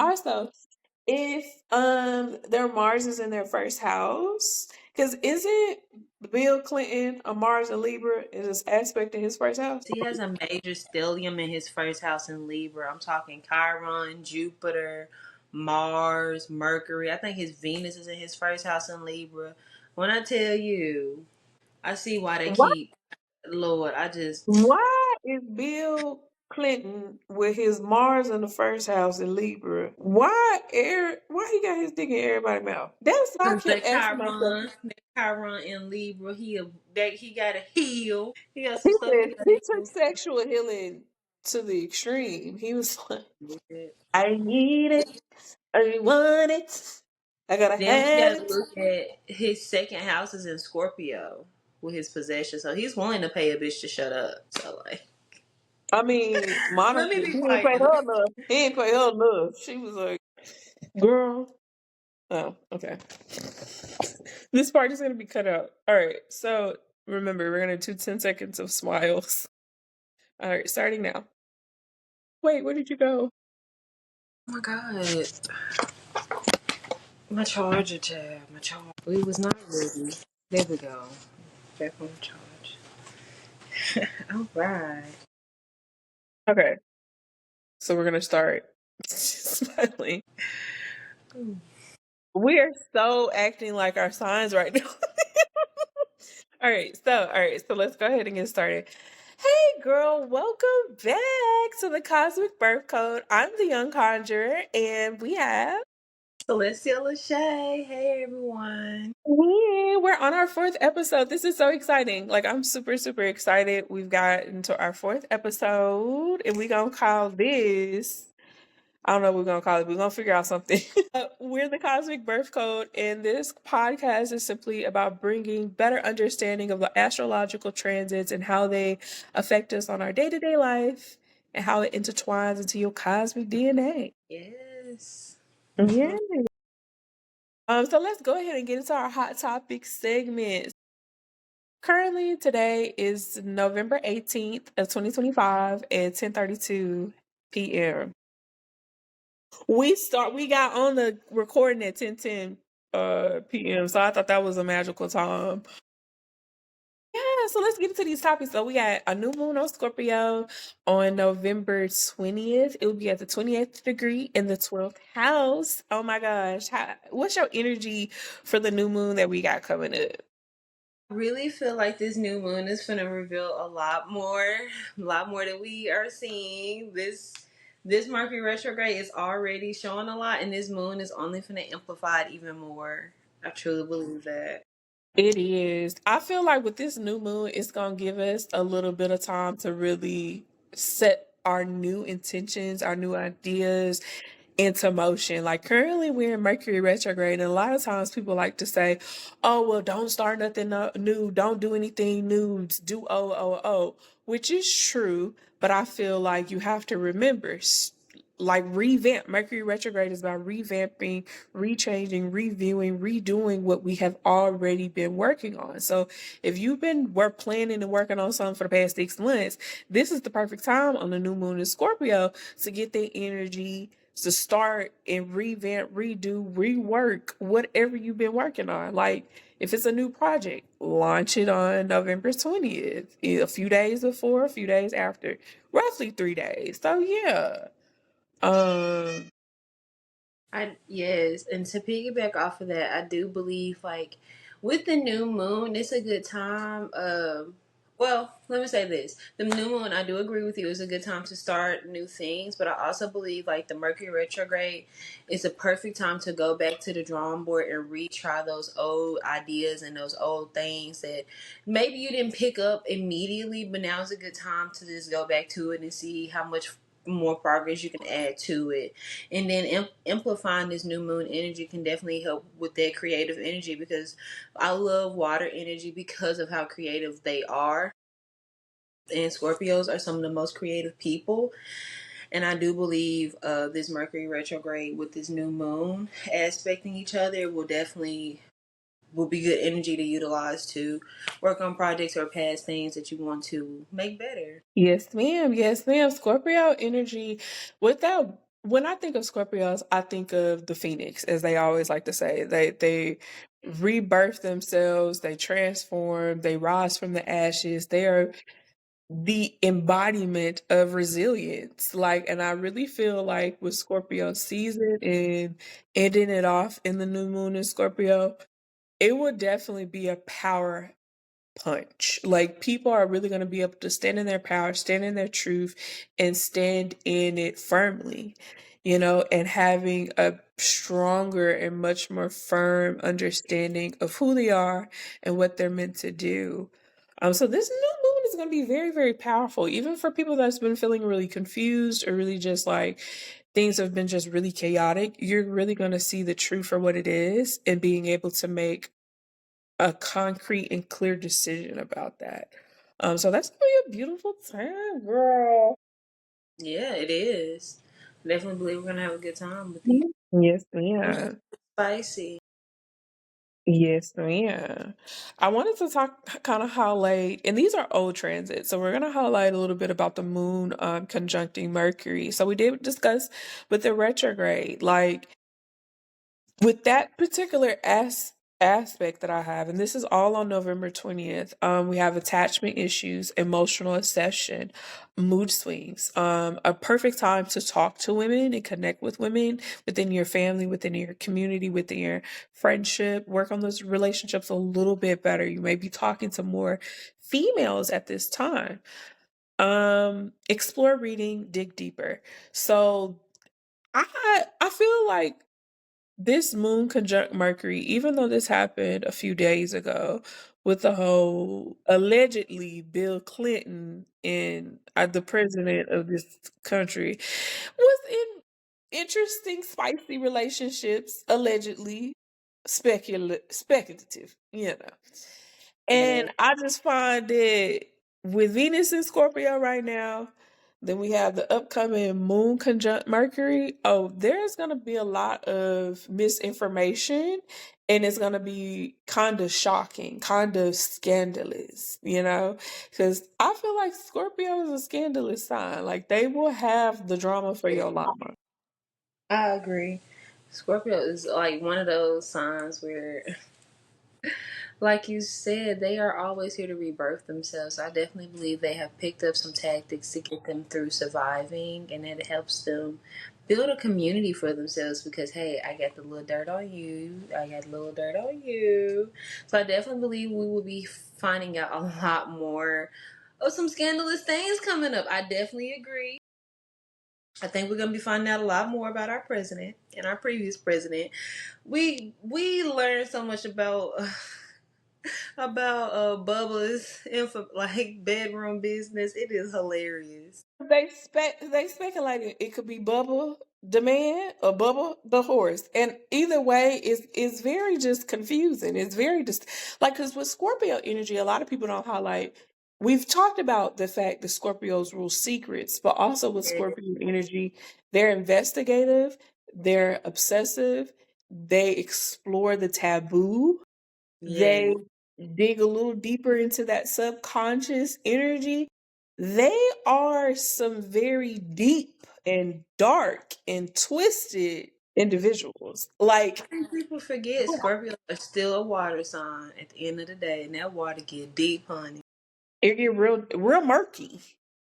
Also, if their Mars is in their first house, because isn't Bill Clinton a Mars and Libra is this aspect in his first house? He has a major stellium in his first house in Libra. I'm talking Chiron, Jupiter, Mars, Mercury. I think his Venus is in his first house in Libra. When I tell you, I see why they Why keep, Lord, I just, why is Bill Clinton with his Mars in the first house in Libra? Why he got his dick in everybody's mouth? That's what I because kept asking myself. That Chiron in Libra, he got to heal. He got some He stuff he said got he to took sexual healing to the extreme. He was like, heal. I need it. I want it. I gotta Then we have got to it. look at his second house is in Scorpio with his possession. So he's willing to pay a bitch to shut up. So, like, I mean, let Monica, me he be didn't pay quiet. her enough. He didn't pay her enough. She was like, girl. Oh, okay. This part is gonna be cut out. All right. So remember, we're gonna do 10 seconds of smiles. All right, starting now. Wait, where did you go? Oh my god. My charger tab. My charger. We was not ready. There we go. Back on charge. All right. Okay. So we're gonna start smiling. We are so acting like our signs right now. All right, so let's go ahead and get started. Hey girl, welcome back to the Cosmic Birth Code. I'm the Young Conjurer, and we have Celestia Lachey. Hey everyone. we're on our fourth episode. This is so exciting. Like I'm super, super excited. We've gotten to our fourth episode, and we're gonna call this. I don't know what we're gonna call it. We're gonna figure out something. We're the Cosmic Birth Code, and this podcast is simply about bringing better understanding of the astrological transits and how they affect us on our day to day life and how it intertwines into your cosmic DNA. Yes. Yeah. So let's go ahead and get into our hot topic segment. Currently, today is November 18th of 2025 at 10:32 p.m. We got on the recording at 10:10 p.m. So I thought that was a magical time. Yeah, so let's get into these topics. So we got a new moon on Scorpio on November 20th. It will be at the 28th degree in the 12th house. Oh my gosh. What's your energy for the new moon that we got coming up? I really feel like this new moon is gonna reveal a lot more than we are seeing. This Mercury retrograde is already showing a lot, and this moon is only gonna amplify it even more. I truly believe that. It is. I feel like with this new moon, it's going to give us a little bit of time to really set our new intentions, our new ideas into motion. Like currently we're in Mercury retrograde, and a lot of times people like to say, oh, well, don't start nothing new. Don't do anything new. Do which is true. But I feel like you have to remember, like revamp. Mercury retrograde is about revamping, rechanging, reviewing, redoing what we have already been working on. So if you've been planning and working on something for the past 6 months, this is the perfect time on the new moon in Scorpio to get that energy to start and revamp, redo, rework whatever you've been working on. Like if it's a new project, launch it on November 20th, a few days before, a few days after, roughly 3 days. So yeah. Um, Yes, and to piggyback off of that, I do believe like with the new moon, it's a good time. Well, let me say this: the new moon, I do agree with you, is a good time to start new things. But I also believe like the Mercury retrograde is a perfect time to go back to the drawing board and retry those old ideas and those old things that maybe you didn't pick up immediately, but now is a good time to just go back to it and see how much more progress you can add to it, and then amplifying this new moon energy can definitely help with that creative energy, because I love water energy because of how creative they are, and Scorpios are some of the most creative people. And I do believe this Mercury retrograde with this new moon aspecting each other will be good energy to utilize to work on projects or past things that you want to make better. yes, ma'am. Yes, ma'am. Scorpio energy with that when I think of Scorpios, I think of the phoenix, as they always like to say. They rebirth themselves, they transform, they rise from the ashes. They are the embodiment of resilience. Like, and I really feel like with Scorpio season and ending it off in the new moon in Scorpio, it would definitely be a power punch. Like people are really going to be able to stand in their power, stand in their truth, and stand in it firmly, and having a stronger and much more firm understanding of who they are and what they're meant to do. So this new moon is going to be very, very powerful, even for people that's been feeling really confused or really just like things have been just really chaotic. You're really going to see the truth for what it is and being able to make a concrete and clear decision about that. So that's gonna be a beautiful time, girl. Yeah, it is. Definitely believe we're gonna have a good time with these. Yes, I'm ma'am. spicy. Yes, ma'am. I wanted to talk kind of highlight, and these are old transits, so we're gonna highlight a little bit about the moon conjuncting Mercury. So we did discuss with the retrograde, like with that particular aspect that I have, and this is all on November 20th, we have attachment issues, emotional obsession, mood swings, a perfect time to talk to women and connect with women within your family, within your community, within your friendship, work on those relationships a little bit better. You may be talking to more females at this time. Explore reading, dig deeper. So I feel like this moon conjunct Mercury, even though this happened a few days ago with the whole allegedly Bill Clinton and the president of this country was in interesting, spicy relationships, allegedly speculative, Yeah. And I just find that with Venus in Scorpio right now, then we have the upcoming moon conjunct Mercury. Oh, there's going to be a lot of misinformation and it's going to be kind of shocking, kind of scandalous, because I feel like Scorpio is a scandalous sign. Like they will have the drama for your llama. I agree. Scorpio is like one of those signs where, like you said, they are always here to rebirth themselves. I definitely believe they have picked up some tactics to get them through surviving, and it helps them build a community for themselves because, hey, I got the little dirt on you. I got a little dirt on you. So I definitely believe we will be finding out a lot more of some scandalous things coming up. I definitely agree. I think we're going to be finding out a lot more about our president and our previous president. We learned so much about Bubba's info, like bedroom business. It is hilarious. They speculated it could be Bubba the man or Bubba the horse, and either way is very just confusing. It's very just like because with Scorpio energy, a lot of people don't highlight. We've talked about the fact that Scorpios rule secrets, but also with Yeah. Scorpio energy, they're investigative, they're obsessive, they explore the taboo, Yeah. they dig a little deeper into that subconscious energy. They are some very deep and dark and twisted individuals. I Like, think people forget Scorpio is still a water sign at the end of the day, and that water get deep, honey. it get real, real murky.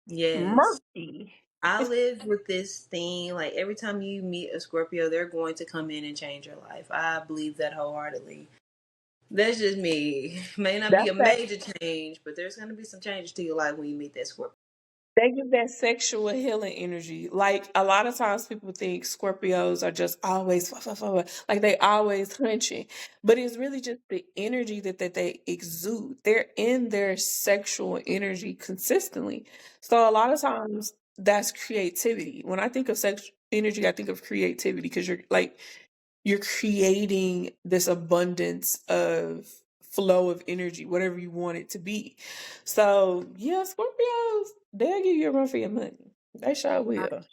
Yes. Murky. I live with this thing. Like every time you meet a Scorpio, they're going to come in and change your life. I believe that wholeheartedly. That's just me. May not be That's a that. major change, but there's going to be some changes to your life when you meet that Scorpio. They give that sexual healing energy. Like a lot of times people think Scorpios are just always like they always hunching. But it's really just the energy that they exude. They're in their sexual energy consistently. So a lot of times that's creativity. When I think of sex energy, I think of creativity because you're creating this abundance of flow of energy, whatever you want it to be. So yeah, Scorpios, they'll give you a run for your money. They sure will.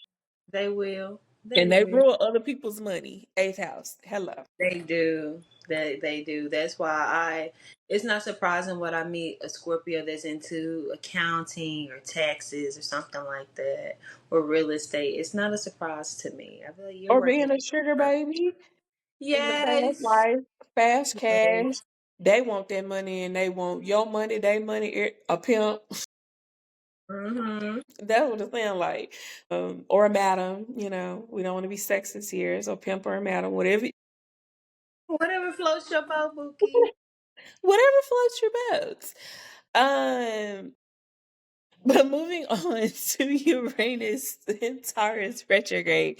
They will. They And they really, rule other people's money. Eighth house. Hello. they do. They do. That's why it's not surprising when I meet a Scorpio that's into accounting or taxes or something like that, or real estate. It's not a surprise to me. I feel like you're Or working being a sugar hard. baby in the past Yes. life. Fast cash. Yes. They want their money and they want your money, their money, a pimp. Mm-hmm. That's what it sounds like. Or a madam, we don't want to be sexist here. So pimp or a madam, Whatever floats your boat, Bookie. whatever floats your boat. Um, but moving on to Uranus in Taurus retrograde.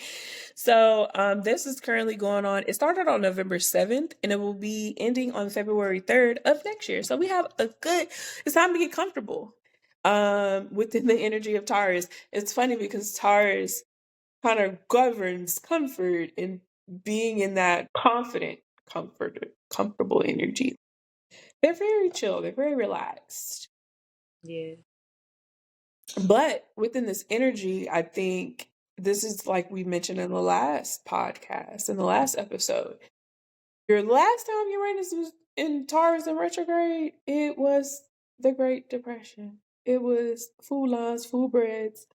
So this is currently going on. It started on November 7th and it will be ending on February 3rd of next year. So we have it's time to get comfortable within the energy of Taurus. It's funny because Taurus kind of governs comfort and being in that comfortable energy. They're very chill, they're very relaxed. Yeah. But within this energy, I think this is like we mentioned in the last podcast, in the last episode. Your last time Uranus was in Taurus in retrograde, it was the Great Depression. It was food lines, food breads.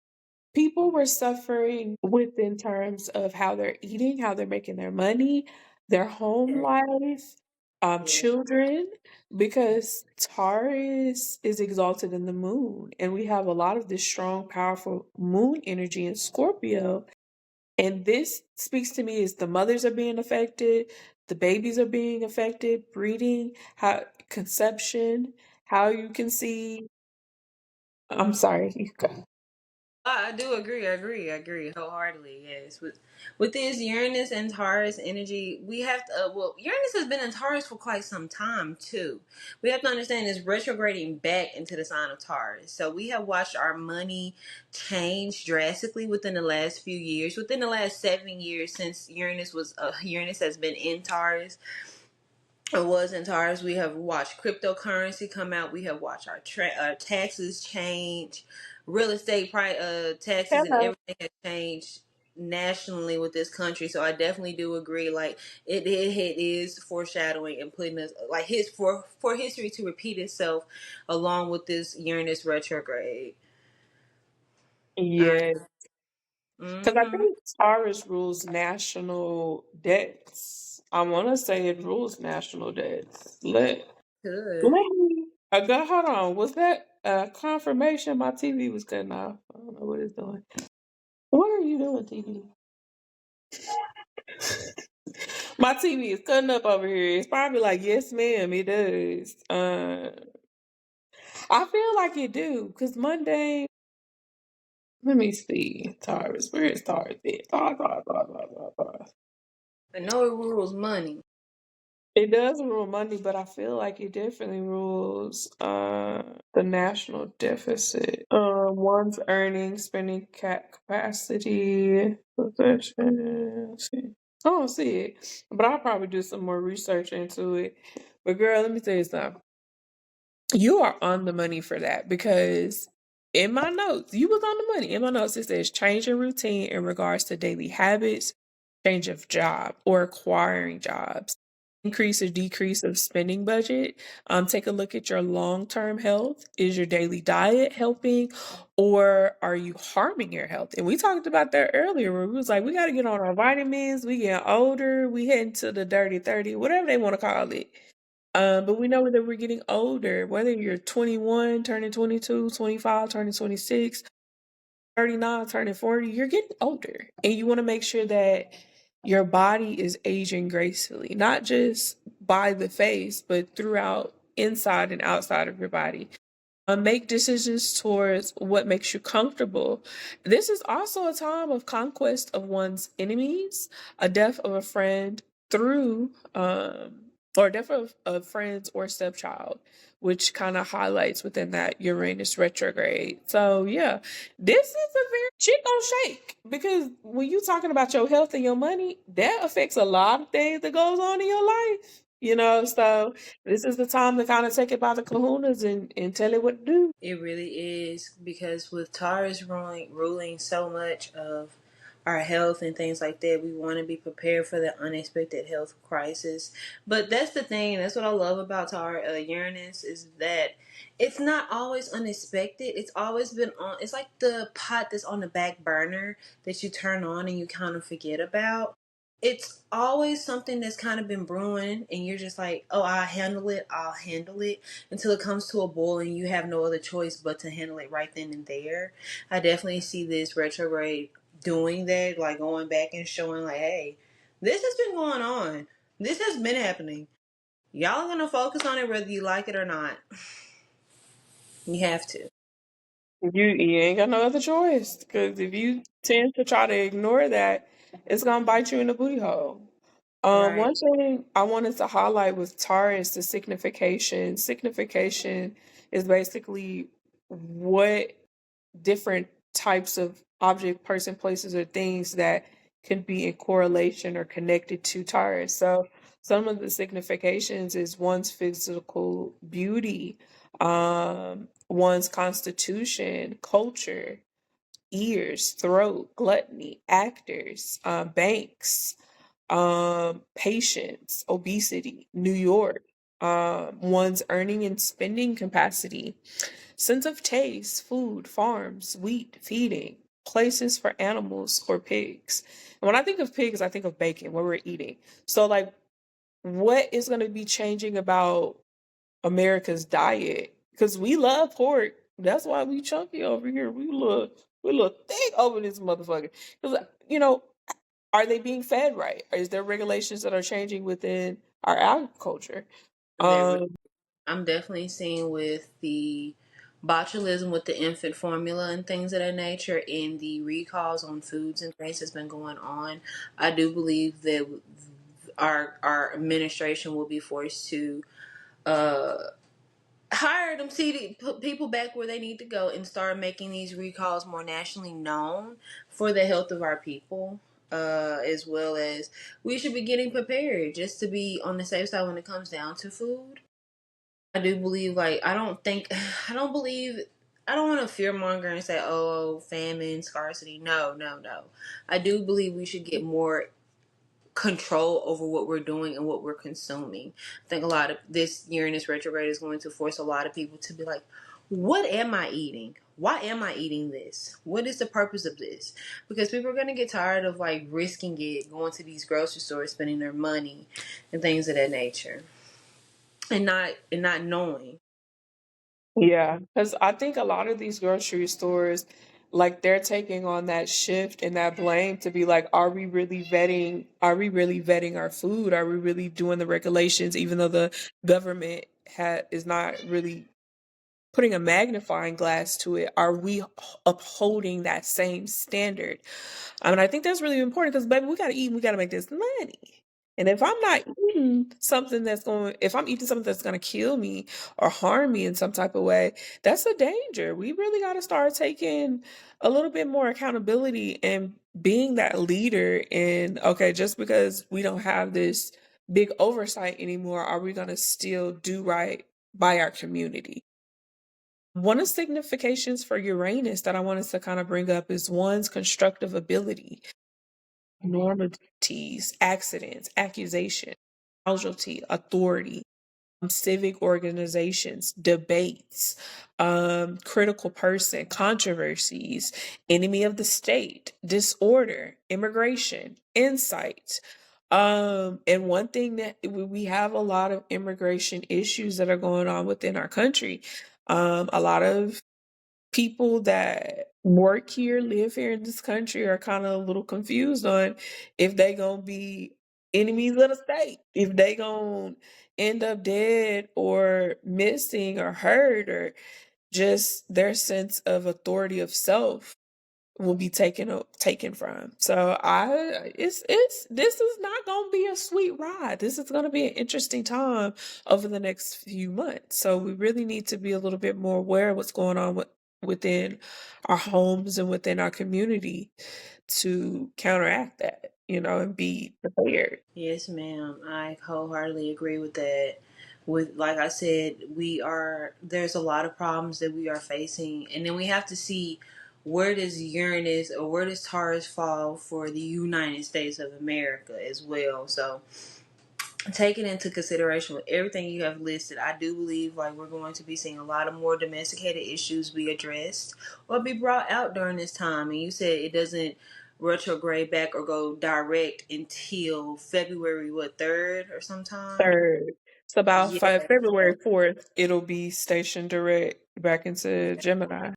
People were suffering within terms of how they're eating, how they're making their money, their home Yeah. life, Yeah. children, because Taurus is exalted in the moon. And we have a lot of this strong, powerful moon energy in Scorpio. And this speaks to me as the mothers are being affected, the babies are being affected, breeding, how conception, how you can see. I'm sorry, you go. I do agree. I agree wholeheartedly. Yes, with this Uranus and Taurus energy, we have to. Well, Uranus has been in Taurus for quite some time too. We have to understand it's retrograding back into the sign of Taurus. So we have watched our money change drastically within the last few years. Within the last 7 years since Uranus has been in Taurus, it was in Taurus. We have watched cryptocurrency come out. We have watched our taxes change, real estate taxes, and Hello. everything has changed nationally with this country. So I definitely do agree. Like it is foreshadowing and putting us like for history to repeat itself, along with this Uranus retrograde. I. Yeah. Because I Mm-hmm. think Taurus rules national debts. I want to say it rules national debts. Let Good. me. Hold on. Was that confirmation? My TV was cutting off. I don't know what it's doing. What are you doing, TV? My TV is cutting up over here. It's probably like, yes, ma'am, it does. I feel like it do because Monday. Let me see. Taurus. Where is Taurus at? Taurus. I know it rules money. It does rule money, but I feel like it definitely rules the national deficit. One's earnings, spending capacity, possession. Let's see. I don't see it, but I'll probably do some more research into it. But girl, let me tell you something. You are on the money for that because in my notes, you was on the money. In my notes, it says change in routine in regards to daily habits, change of job or acquiring jobs, increase or decrease of spending budget. Take a look at your long-term health. Is your daily diet helping or are you harming your health? And we talked about that earlier where we was like, we got to get on our vitamins. We get older. We heading to the dirty 30, whatever they want to call it. But we know that we're getting older, whether you're 21, turning 22, 25, turning 26, 39, turning 40, you're getting older. And you want to make sure that your body is aging gracefully, not just by the face, but throughout inside and outside of your body. Make decisions towards what makes you comfortable. This is also a time of conquest of one's enemies, a death of a friend through, or death of friends or stepchild, which kind of highlights within that Uranus retrograde. So yeah, this is a very shit on shake because when you talking about your health and your money, that affects a lot of things that goes on in your life. So this is the time to kind of take it by the kahunas and tell it what to do. It really is because with Taurus ruling so much of our health and things like that. We want to be prepared for the unexpected health crisis. But that's the thing. That's what I love about our Uranus is that it's not always unexpected. It's always been on. It's like the pot that's on the back burner that you turn on and you kind of forget about. It's always something that's kind of been brewing, and you're just like, oh, I'll handle it. I'll handle it until it comes to a boil, and you have no other choice but to handle it right then and there. I definitely see this retrograde doing that, like going back and showing, like, hey, this has been going on. This has been happening. Y'all are gonna focus on it whether you like it or not. You have to. You ain't got no other choice because if you tend to try to ignore that, it's gonna bite you in the booty hole. Right. One thing I wanted to highlight with Taurus, the signification. Signification is basically what different types of object, person, places, or things that can be in correlation or connected to Taurus. So some of the significations is one's physical beauty, one's constitution, culture, ears, throat, gluttony, actors, banks, patience, obesity, New York, one's earning and spending capacity, sense of taste, food, farms, wheat, feeding, places for animals or pigs. And when I think of pigs, I think of bacon, what we're eating. So, like, what is going to be changing about America's diet? Because we love pork. That's why we chunky over here. We look thick over this motherfucker. Because are they being fed right? Is there regulations that are changing within our agriculture? There, Um, I'm definitely seeing with the botulism with the infant formula and things of that nature, and the recalls on foods and things that's been going on. I do believe that our administration will be forced to uh hire them CD, put people back where they need to go, and start making these recalls more nationally known for the health of our people. As well as we should be getting prepared just to be on the safe side when it comes down to food. I do believe, like, I don't think, I don't believe, I don't want to fearmonger and say, oh, famine, scarcity. No, no, no. I do believe we should get more control over what we're doing and what we're consuming. I think a lot of this Uranus retrograde is going to force a lot of people to be like, what am I eating? Why am I eating this? What is the purpose of this? Because people are going to get tired of like risking it, going to these grocery stores, spending their money and things of that nature, and not knowing. Yeah, because I think a lot of these grocery stores, like they're taking on that shift and that blame to be like, are we really vetting? Are we really vetting our food? Are we really doing the regulations, even though the government is not really putting a magnifying glass to it? Are we upholding that same standard? I mean, I think that's really important because, baby, we got to eat and we got to make this money. And if I'm not eating something if I'm eating something that's going to kill me or harm me in some type of way, that's a danger. We really got to start taking a little bit more accountability and being that leader in, okay, just because we don't have this big oversight anymore, are we going to still do right by our community? One of the significations for Uranus that I wanted to kind of bring up is one's constructive ability, normalities, accidents, accusation, causality, authority, civic organizations, debates, critical person, controversies, enemy of the state, disorder, immigration, insight. And one thing that we have a lot of immigration issues that are going on within our country. A lot of people that work here, live here in this country are kind of a little confused on if they gonna be enemies of the state, if they gonna end up dead or missing or hurt, or just their sense of authority of self will be taken from. So it's this is not going to be a sweet ride. This is going to be an interesting time over the next few months. So we really need to be a little bit more aware of what's going on within our homes and within our community to counteract that, and be prepared. Yes, ma'am. I wholeheartedly agree with that. With, like I said, there's a lot of problems that we are facing, and then we have to see where does Uranus or where does Taurus fall for the United States of America as well? So taking into consideration with everything you have listed, I do believe like we're going to be seeing a lot of more domesticated issues be addressed or be brought out during this time. And you said it doesn't retrograde back or go direct until February what, 3rd or sometime? Third. So about Yeah. February 4th, it'll be stationed direct back into Gemini.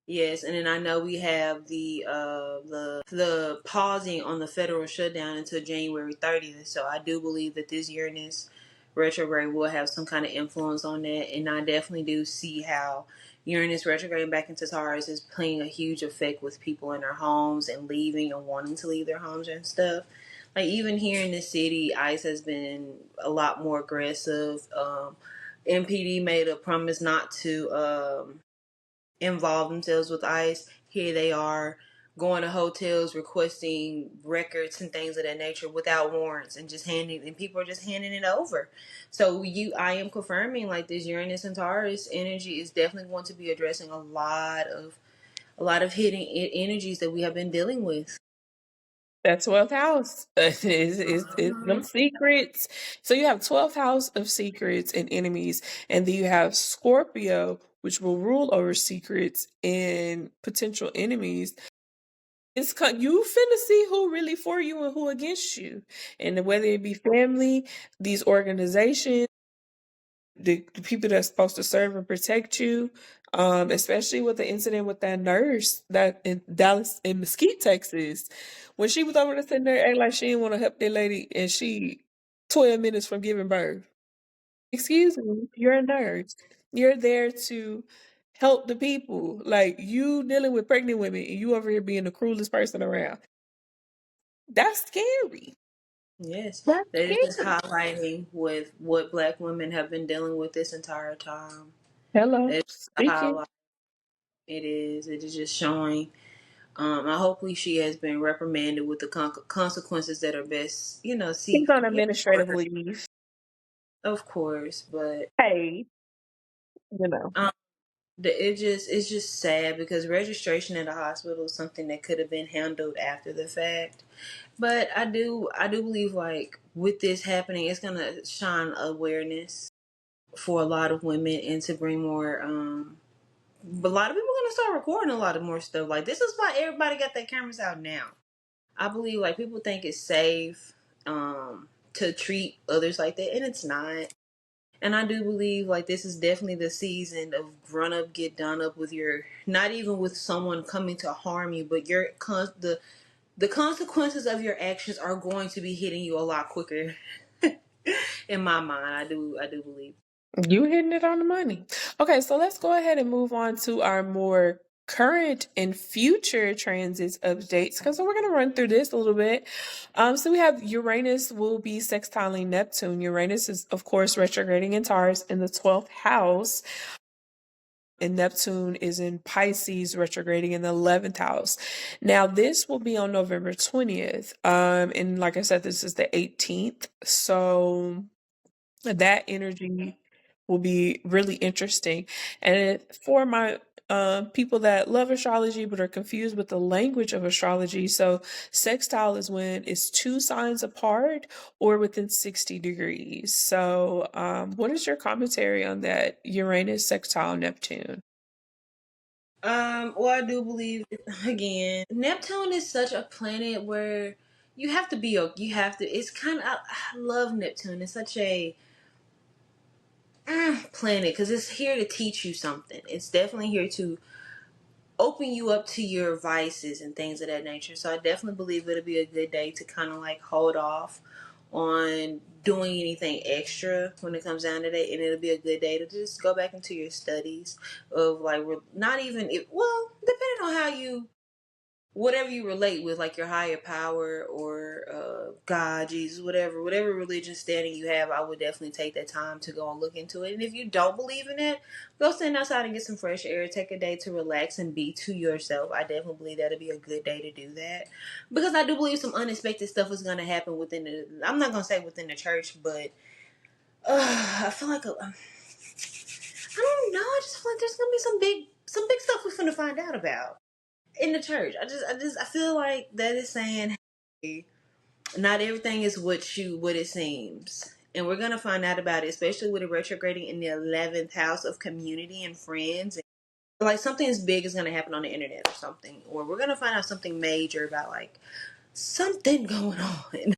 Yes, and then I know we have the pausing on the federal shutdown until January 30th. So I do believe that this Uranus retrograde will have some kind of influence on that, and I definitely do see how Uranus retrograding back into Taurus is playing a huge effect with people in their homes and leaving and wanting to leave their homes and stuff. Like even here in the city, ICE has been a lot more aggressive. MPD made a promise not to involve themselves with ICE. Here they are going to hotels requesting records and things of that nature without warrants and just handing, and people are just handing it over. So I am confirming like this Uranus and Taurus energy is definitely going to be addressing a lot of hidden energies that we have been dealing with. That 12th house is them secrets. So you have 12th house of secrets and enemies, and then you have Scorpio, which will rule over secrets and potential enemies. You finna see who really for you and who against you, and whether it be family, these organizations, the people that's supposed to serve and protect you. Especially with the incident with that nurse that in Dallas in Mesquite, Texas, when she was over there sitting there acting like she didn't want to help that lady, and she 12 minutes from giving birth. Excuse me, you're a nurse. You're there to help the people. Like you dealing with pregnant women, and you over here being the cruelest person around. That's scary. Yes, That's that is just scary. highlighting with what Black women have been dealing with this entire time. Hello, That's the speaking. highlight. It is. It is just showing. Hopefully she has been reprimanded with the consequences that are best, He's see on for administrative her, leave. of course. But Paid, you know. um, it's just sad because registration at a hospital is something that could have been handled after the fact. But I do believe like with this happening, it's gonna shine awareness for a lot of women and to bring more. But a lot of people are gonna start recording a lot of more stuff. Like this is why everybody got their cameras out now. I believe like people think it's safe to treat others like that, and it's not. And I do believe like this is definitely the season of run up, get done up with your, not even with someone coming to harm you, but the consequences of your actions are going to be hitting you a lot quicker. In my mind, I do believe. You hitting it on the money. Okay, so let's go ahead and move on to our more current and future transits updates because we're going to run through this a little bit. So we have Uranus will be sextiling Neptune. Uranus is, of course, retrograding in Taurus in the 12th house, and Neptune is in Pisces retrograding in the 11th house. Now, this will be on November 20th. And like I said, this is the 18th. So that energy will be really interesting. And for my people that love astrology but are confused with the language of astrology, so sextile is when it's two signs apart or within 60 degrees. So, what is your commentary on that Uranus sextile Neptune? Well, I do believe again, Neptune is such a planet where you have to. It's kind of I love Neptune. It's such a planet because it's here to teach you something. It's definitely here to open you up to your vices and things of that nature. So I definitely believe it'll be a good day to kind of like hold off on doing anything extra when it comes down to that, and it'll be a good day to just go back into your studies of like not even well, depending on how you whatever you relate with, like your higher power or God, Jesus, whatever religion standing you have, I would definitely take that time to go and look into it. And if you don't believe in it, go stand outside and get some fresh air. Take a day to relax and be to yourself. I definitely believe that'll be a good day to do that because I do believe some unexpected stuff is going to happen within the. I'm not going to say within the church, but I feel like I don't know. I just feel like there's going to be some big stuff we're going to find out about. in the church. I feel like that is saying, hey, not everything is what it seems. And we're gonna find out about it, especially with it retrograding in the 11th house of community and friends. Like something as big is gonna happen on the internet or something, or we're gonna find out something major about like something going on.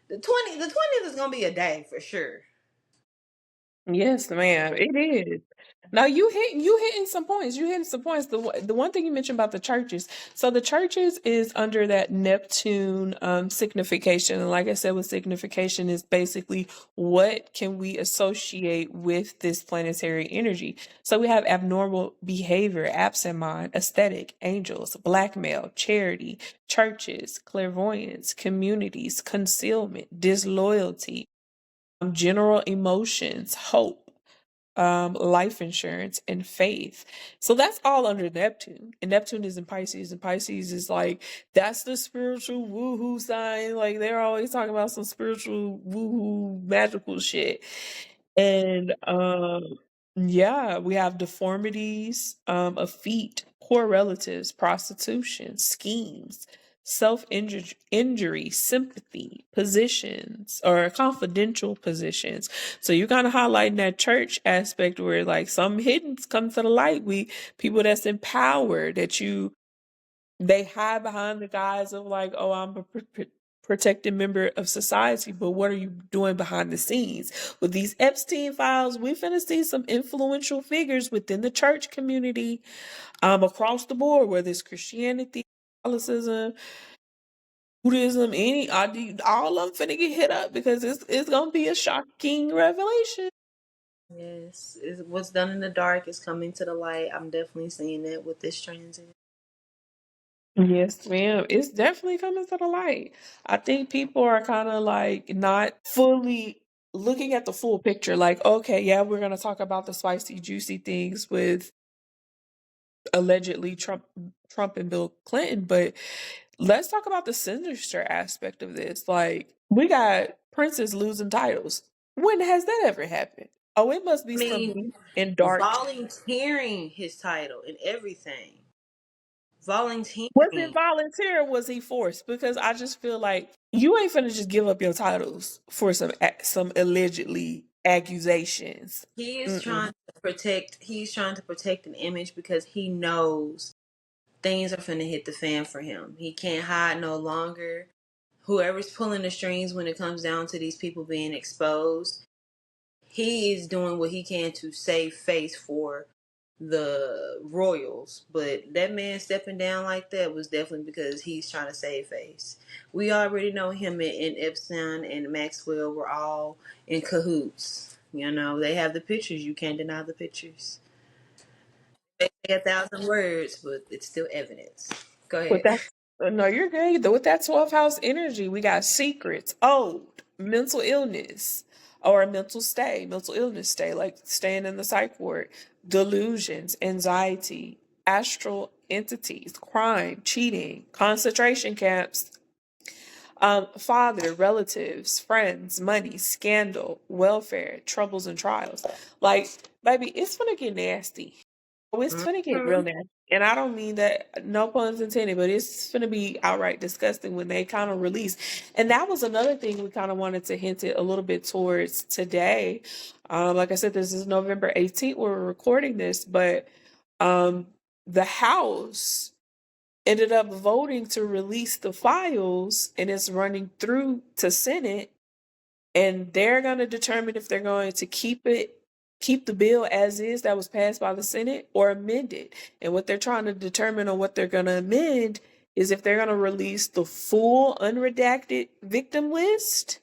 The 20th is gonna be a day for sure. Yes, ma'am, it is. Now you hitting some points. You hitting some points. The one thing you mentioned about the churches. So the churches is under that Neptune signification. And like I said, with signification is basically what can we associate with this planetary energy. So we have abnormal behavior, absent mind, aesthetic, angels, blackmail, charity, churches, clairvoyance, communities, concealment, disloyalty, general emotions, hope, life insurance, and faith. So that's all under Neptune. And Neptune is in Pisces, and Pisces is like, that's the spiritual woohoo sign. Like they're always talking about some spiritual woohoo magical shit. And yeah, we have deformities of feet, poor relatives, prostitution, schemes, self injury, sympathy, positions, or confidential positions. So you're kind of highlighting that church aspect where like some hidden come to the light. We people that's empowered that you they hide behind the guise of like, oh, I'm a protected member of society, but what are you doing behind the scenes? With these Epstein files, we finna see some influential figures within the church community, across the board, whether it's Christianity, Catholicism, Buddhism, all of them finna get hit up because it's gonna be a shocking revelation. Yes, what's done in the dark is coming to the light. I'm definitely seeing that with this transit. Yes, ma'am. It's definitely coming to the light. I think people are kind of like not fully looking at the full picture. Like, okay, yeah, we're going to talk about the spicy, juicy things with allegedly Trump and Bill Clinton, but let's talk about the sinister aspect of this. Like, we got princes losing titles. When has that ever happened? Oh, it must I be some mean, deep and dark. volunteering his title and everything. Was it Volunteering. volunteer or was he forced? Because I just feel like you ain't finna just give up your titles for some allegedly accusations. Mm-mm. He's trying to protect an image because he knows things are finna hit the fan for him. He can't hide no longer. Whoever's pulling the strings when it comes down to these people being exposed, he is doing what he can to save face for the royals. But that man stepping down like that was definitely because he's trying to save face. We already know him and Epstein and Maxwell were all in cahoots. You know, they have the pictures. You can't deny the pictures. They say 1,000 words, but it's still evidence. Go With ahead. that, no, you're good. With that 12th house energy, we got secrets, old, mental illness, or a mental illness stay, like staying in the psych ward, delusions, anxiety, astral entities, crime, cheating, concentration camps, father, relatives, friends, money, scandal, welfare, troubles and trials. Like, baby, it's gonna get nasty. Oh, it's gonna get real Mhm. nasty. And I don't mean that, no puns intended, but it's gonna be outright disgusting when they kind of release. And that was another thing we kind of wanted to hint it a little bit towards today. Like I said, this is November 18th. We're recording this, but um, the House ended up voting to release the files and it's running through to Senate and they're going to determine if they're going to keep the bill as is that was passed by the Senate or amend it. And what they're trying to determine on what they're going to amend is if they're going to release the full unredacted victim list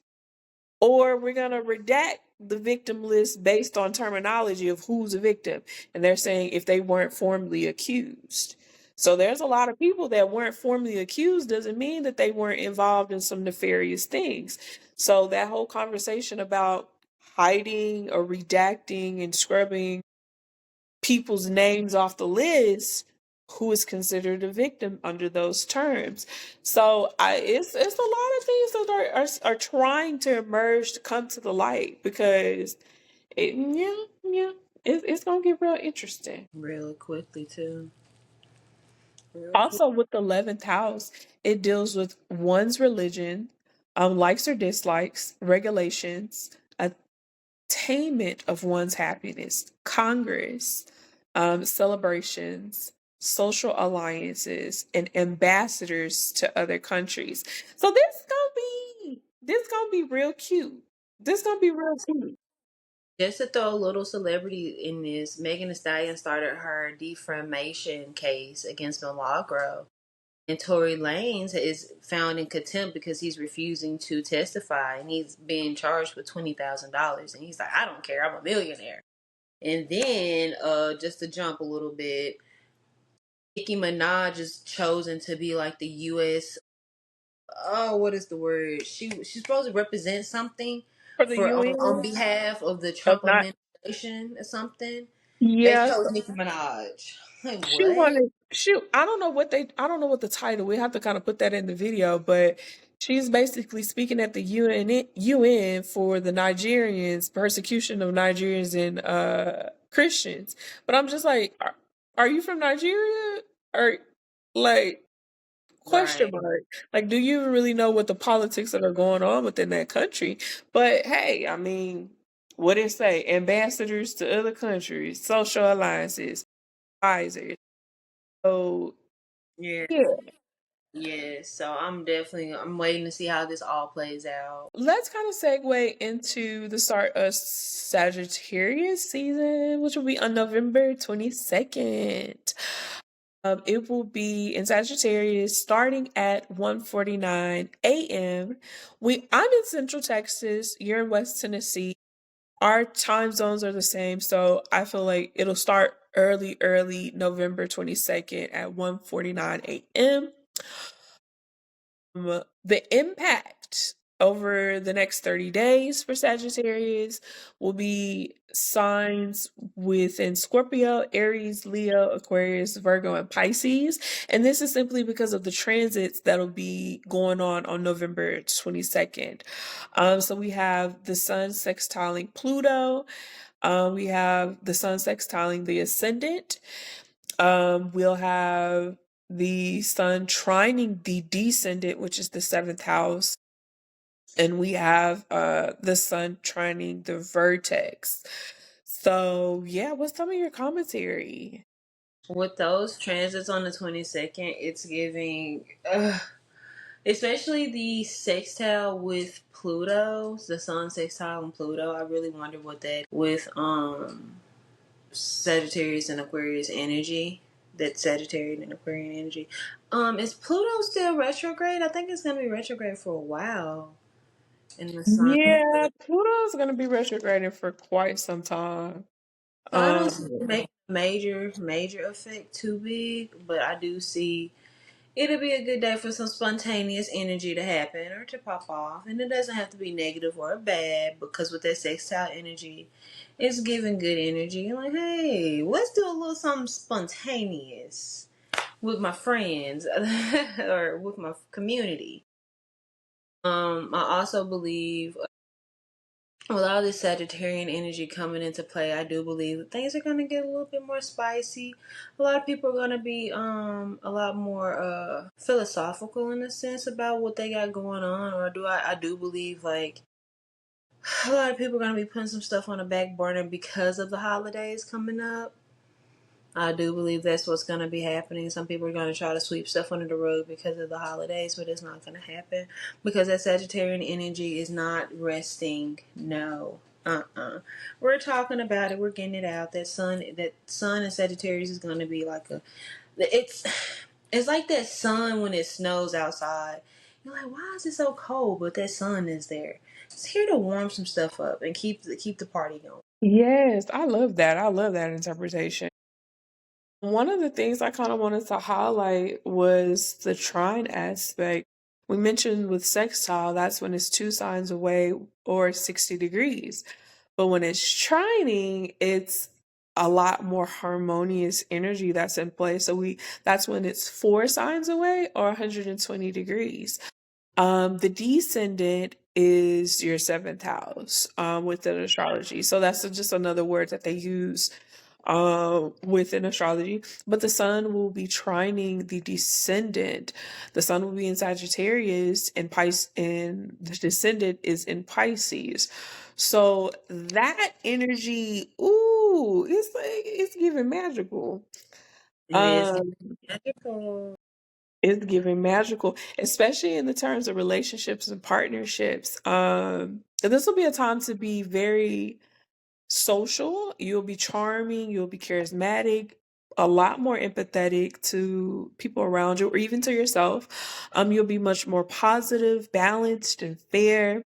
or we're going to redact the victim list based on terminology of who's a victim. And they're saying if they weren't formally accused. So there's a lot of people that weren't formally accused doesn't mean that they weren't involved in some nefarious things. So that whole conversation about hiding or redacting and scrubbing people's names off the list who is considered a victim under those terms. So it's a lot of things that are trying to emerge to come to the light because yeah, it's gonna get real interesting. Really quickly too. Real quick. Also, with the 11th house, it deals with one's religion, likes or dislikes, regulations, attainment of one's happiness, Congress, celebrations, social alliances, and ambassadors to other countries. So this gonna be real cute. This gonna be real cute. Just to throw a little celebrity in this, Megan Thee Stallion started her defamation case against Milagro. And Tory Lanez is found in contempt because he's refusing to testify, and he's being charged with $20,000. And he's like, I don't care, I'm a millionaire. And then, just to jump a little bit, Nicki Minaj is chosen to be like the U.S. Oh, what is the word? She's supposed to represent something For the for on UN behalf of the of Trump not administration or something. They yes. chose Nicki Minaj. Like She what? wanted she I don't know what the title. We have to kind of put that in the video, but she's basically speaking at the UN for the Nigerians, persecution of Nigerians and Christians. But I'm just like, are you from Nigeria? Or like question Right. mark. Like, do you even really know what the politics that are going on within that country? But hey, I mean, what it say? Ambassadors to other countries, social alliances, advisors. So Yeah. yeah, Yeah. So I'm waiting to see how this all plays out. let's kind of segue into the start of Sagittarius season, which will be on November 22nd. It will be in Sagittarius starting at 1:49 a.m. I'm in Central Texas, you're in West Tennessee. Our time zones are the same, so I feel like it'll start early November 22nd at 1:49 a.m. The impact over the next 30 days for Sagittarius will be signs within Scorpio, Aries, Leo, Aquarius, Virgo, and Pisces. And this is simply because of the transits that'll be going on November 22nd. So we have the Sun sextiling Pluto. We have the Sun sextiling the Ascendant. We'll have the Sun trining the Descendant, which is the seventh house, and we have the Sun trining the Vertex. So yeah, what's some of your commentary? With those transits on the 22nd, it's giving, especially the sextile with Pluto, the Sun sextile and Pluto. I really wonder what that with Sagittarius and Aquarius energy. That Sagittarius and Aquarian energy. Is Pluto still retrograde? I think it's gonna be retrograde for a while. In the Sun. Yeah, Pluto's gonna be retrograding for quite some time. So I don't see Um, it make a major effect too big, but I do see it'll be a good day for some spontaneous energy to happen or to pop off. And it doesn't have to be negative or bad because with that sextile energy, it's giving good energy. Like, hey, let's do a little something spontaneous with my friends or with my community. I also believe with all this Sagittarian energy coming into play, I do believe that things are going to get a little bit more spicy. A lot of people are going to be a lot more philosophical in a sense about what they got going on, or I do believe like a lot of people are going to be putting some stuff on the back burner because of the holidays coming up. I do believe that's what's going to be happening. Some people are going to try to sweep stuff under the rug because of the holidays, but it's not going to happen because that Sagittarian energy is not resting. No. We're talking about it. We're getting it out. That sun and Sagittarius is going to be like it's it's like that sun when it snows outside. You're like, why is it so cold? But that sun is there. It's here to warm some stuff up and keep the party going. yes, I love that. I love that interpretation. One of the things I kind of wanted to highlight was the trine aspect. We mentioned with sextile, that's when it's two signs away or 60 degrees. But when it's trining, it's a lot more harmonious energy that's in play. That's when it's four signs away or 120 degrees. The descendant is your seventh house within astrology. So that's just another word that they use within astrology, but the sun will be trining the descendant. The sun will be in Sagittarius, and Pisces, and the descendant is in Pisces. So that energy, ooh, it's like it's giving magical. It is Um, magical. it's giving magical, especially in the terms of relationships and partnerships. And this will be a time to be very social. You'll be charming, you'll be charismatic, a lot more empathetic to people around you or even to yourself. You'll be much more positive, balanced, and fair.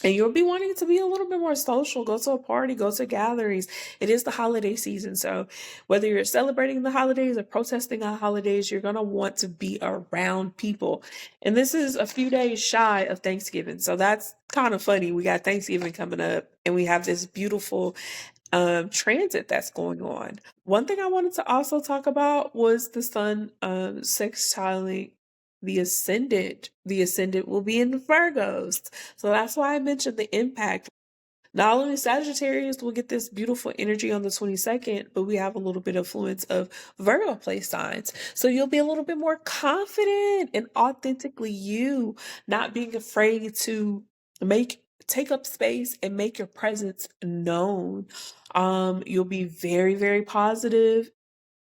And you'll be wanting to be a little bit more social, go to a party, go to gatherings. It is the holiday season. So whether you're celebrating the holidays or protesting the holidays, you're going to want to be around people. And this is a few days shy of Thanksgiving. So that's kind of funny. We got Thanksgiving coming up and we have this beautiful transit that's going on. One thing I wanted to also talk about was the sun sextiling the ascendant. The ascendant will be in Virgos. So that's why I mentioned the impact. Not only Sagittarius will get this beautiful energy on the 22nd, but we have a little bit of influence of Virgo place signs. So you'll be a little bit more confident and authentically you, not being afraid to take up space and make your presence known. You'll be very, very positive,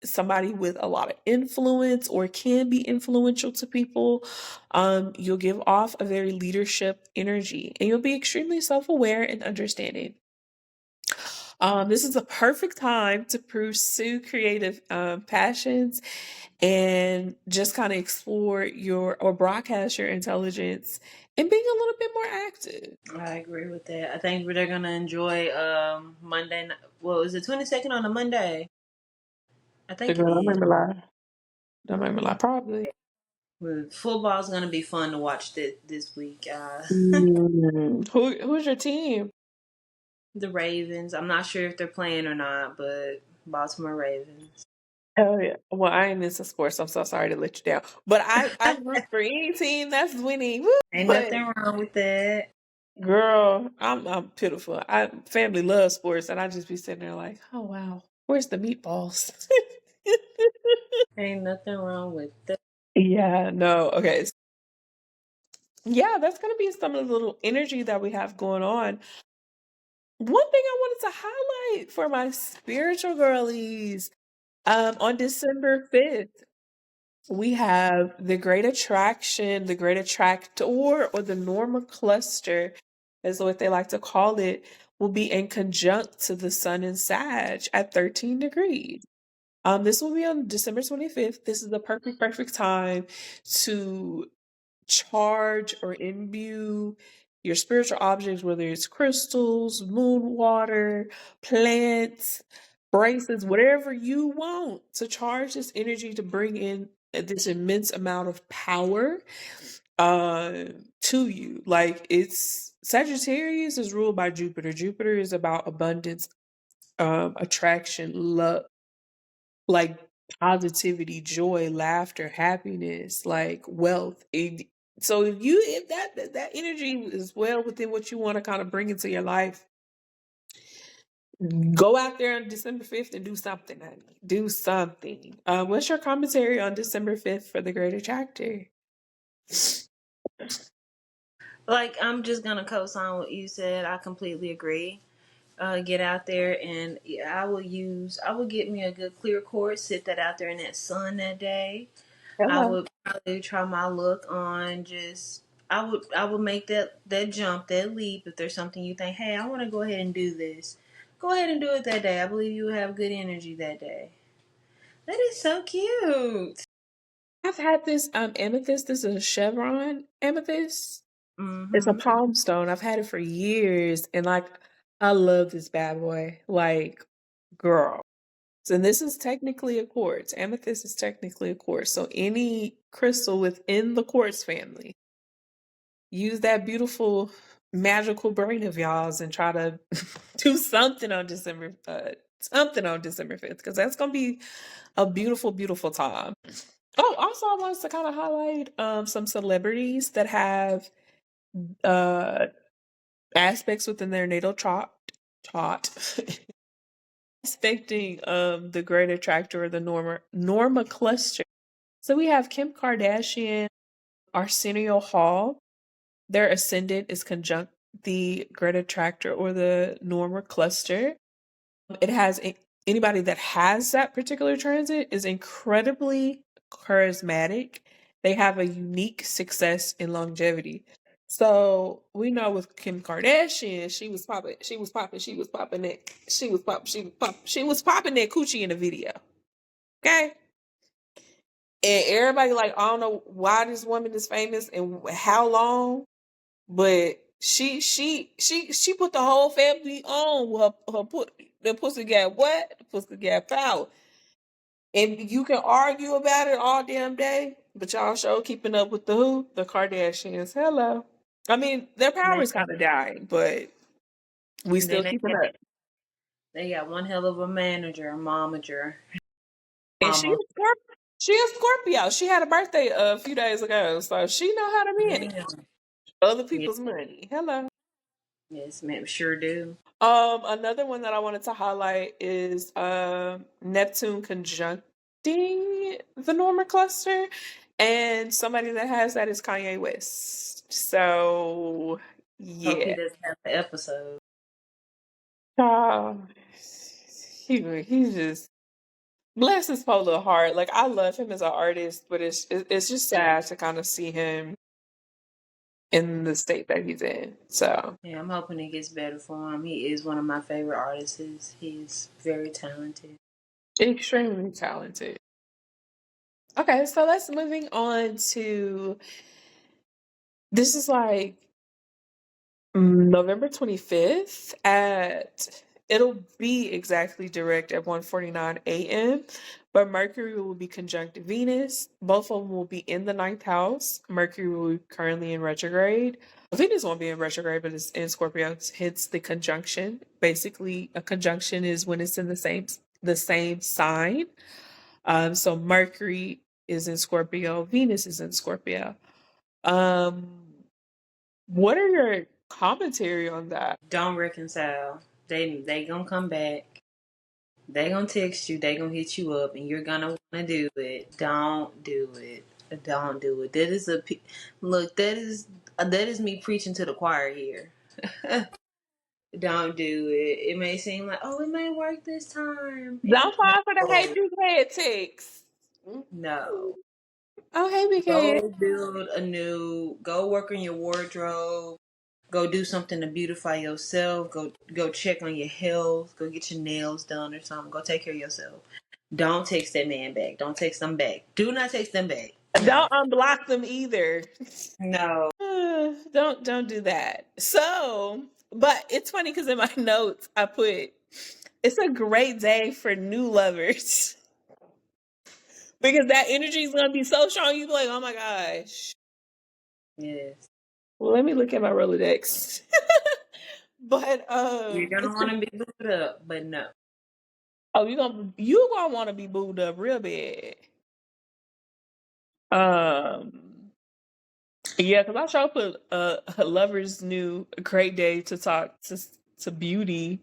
somebody with a lot of influence or can be influential to people. You'll give off a very leadership energy and you'll be extremely self-aware and understanding. This is a perfect time to pursue creative passions and just kind of explore your or broadcast your intelligence and being a little bit more active. I agree with that. I think they're gonna enjoy Monday. What was it? 22nd on a Monday. I The think it girl, don't is. make me lie. Don't make me lie. Probably. Well, football's gonna be fun to watch this week. Who's your team? The Ravens. I'm not sure if they're playing or not, but Baltimore Ravens. Hell yeah. Well, I ain't into sports. I'm so sorry to let you down. But I root for any team that's winning. Woo! Ain't But nothing wrong with that. girl, I'm pitiful. I family loves sports, and I just be sitting there like, oh wow, where's the meatballs? Ain't nothing wrong with that. Yeah, no, okay. Yeah, that's gonna be some of the little energy that we have going on. One thing I wanted to highlight for my spiritual girlies, on December 5th. We have the Great Attraction, the Great Attractor, or the Norma Cluster, is what they like to call it, will be in conjunct to the Sun in Sag at 13 degrees. This will be on December 25th. This is the perfect time to charge or imbue your spiritual objects, whether it's crystals, moon water, plants, bracelets, whatever you want to charge this energy to bring in this immense amount of power uh to you. Like it's Sagittarius is ruled by Jupiter. Jupiter is about abundance, attraction, love, like positivity, joy, laughter, happiness, like wealth. So if that energy is well within what you want to kind of bring into your life, go out there on December 5th and do something, honey. Do something. What's your commentary on December 5th for the Great Attractor? Like, I'm just gonna co-sign what you said. I completely agree. Get out there and yeah, I will get me a good clear court, sit that out there in that sun that day. I Hello. would probably try my luck on just I would make that jump, that leap. If there's something you think, hey, I want to go ahead and do this, go ahead and do it that day. I believe you will have good energy that day. That is so cute. I've had this amethyst. This is a chevron amethyst. It's a Mm-hmm. palm stone. I've had it for years, and like I love this bad boy. Like, girl. So this is technically a quartz. Amethyst is technically a quartz. So any crystal within the quartz family, use that beautiful magical brain of y'all's and try to do something on December 5th, because that's gonna be a beautiful, beautiful time. Oh, also I wanted to kind of highlight some celebrities that have uh aspects within their natal chart Aspecting the great attractor or the Norma cluster. So we have Kim Kardashian, Arsenio Hall. Their ascendant is conjunct the great attractor or the Norma cluster. It has anybody that has that particular transit is incredibly charismatic. They have a unique success and longevity. So we know with Kim Kardashian, she was popping she was popping that coochie in the video. Okay. And everybody like, I don't know why this woman is famous and how long, but she put the whole family on with her put the pussy got what? The pussy got power. And you can argue about it all damn day, but y'all show keeping up with the who? The Kardashians. Hello. I mean, their And power is kind of dying, but we then still keeping up. they got one hell of a manager, And mama. She is Scorpio. She had a birthday a few days ago, so she know how to manage Damn. other Yeah, people's money. Hello. yes, ma'am, sure do. Another one that I wanted to highlight is Neptune conjuncting the Norma cluster, and somebody that has that is Kanye West. So Hope he yeah, doesn't have the episode. uh, he's just bless his polar heart. Like I love him as an artist, but it's just sad to kind of see him in the state that he's in. So Yeah, I'm hoping it gets better for him. He is one of my favorite artists. He's very talented. extremely talented. Okay, so let's moving on to this is like November 25th at it'll be exactly direct at 1:49 a.m. But Mercury will be conjunct Venus. Both of them will be in the ninth house. Mercury will be currently in retrograde. Venus won't be in retrograde, but it's in Scorpio. Hence the conjunction. Basically, a conjunction is when it's in the same sign. So Mercury is in Scorpio, Venus is in Scorpio. Um, what are your commentary on that? Don't reconcile. They gonna come back. They gonna text you. They gonna hit you up, and you're gonna wanna do it. Don't do it. Don't do it. Look. That is me preaching to the choir here. Don't do it. It may seem like, oh, it may work this time. Don't fall for the hey No, big head text. no. Oh, hey big head. Go build a new. Go work on your wardrobe. Go do something to beautify yourself. Go check on your health. Go get your nails done or something. Go take care of yourself. Don't text that man back. Don't text them back. Do not text them back. No. Don't unblock them either. No. Don't do that. So, but it's funny because in my notes I put it's a great day for new lovers because that energy is gonna be so strong. You be like, oh my gosh. Yes. Well, let me look at my Rolodex. But You're gonna it's want to be booed up, but no. oh you gonna want to be booed up real bad. Um, yeah, because I sure put lovers knew a great day to talk to beauty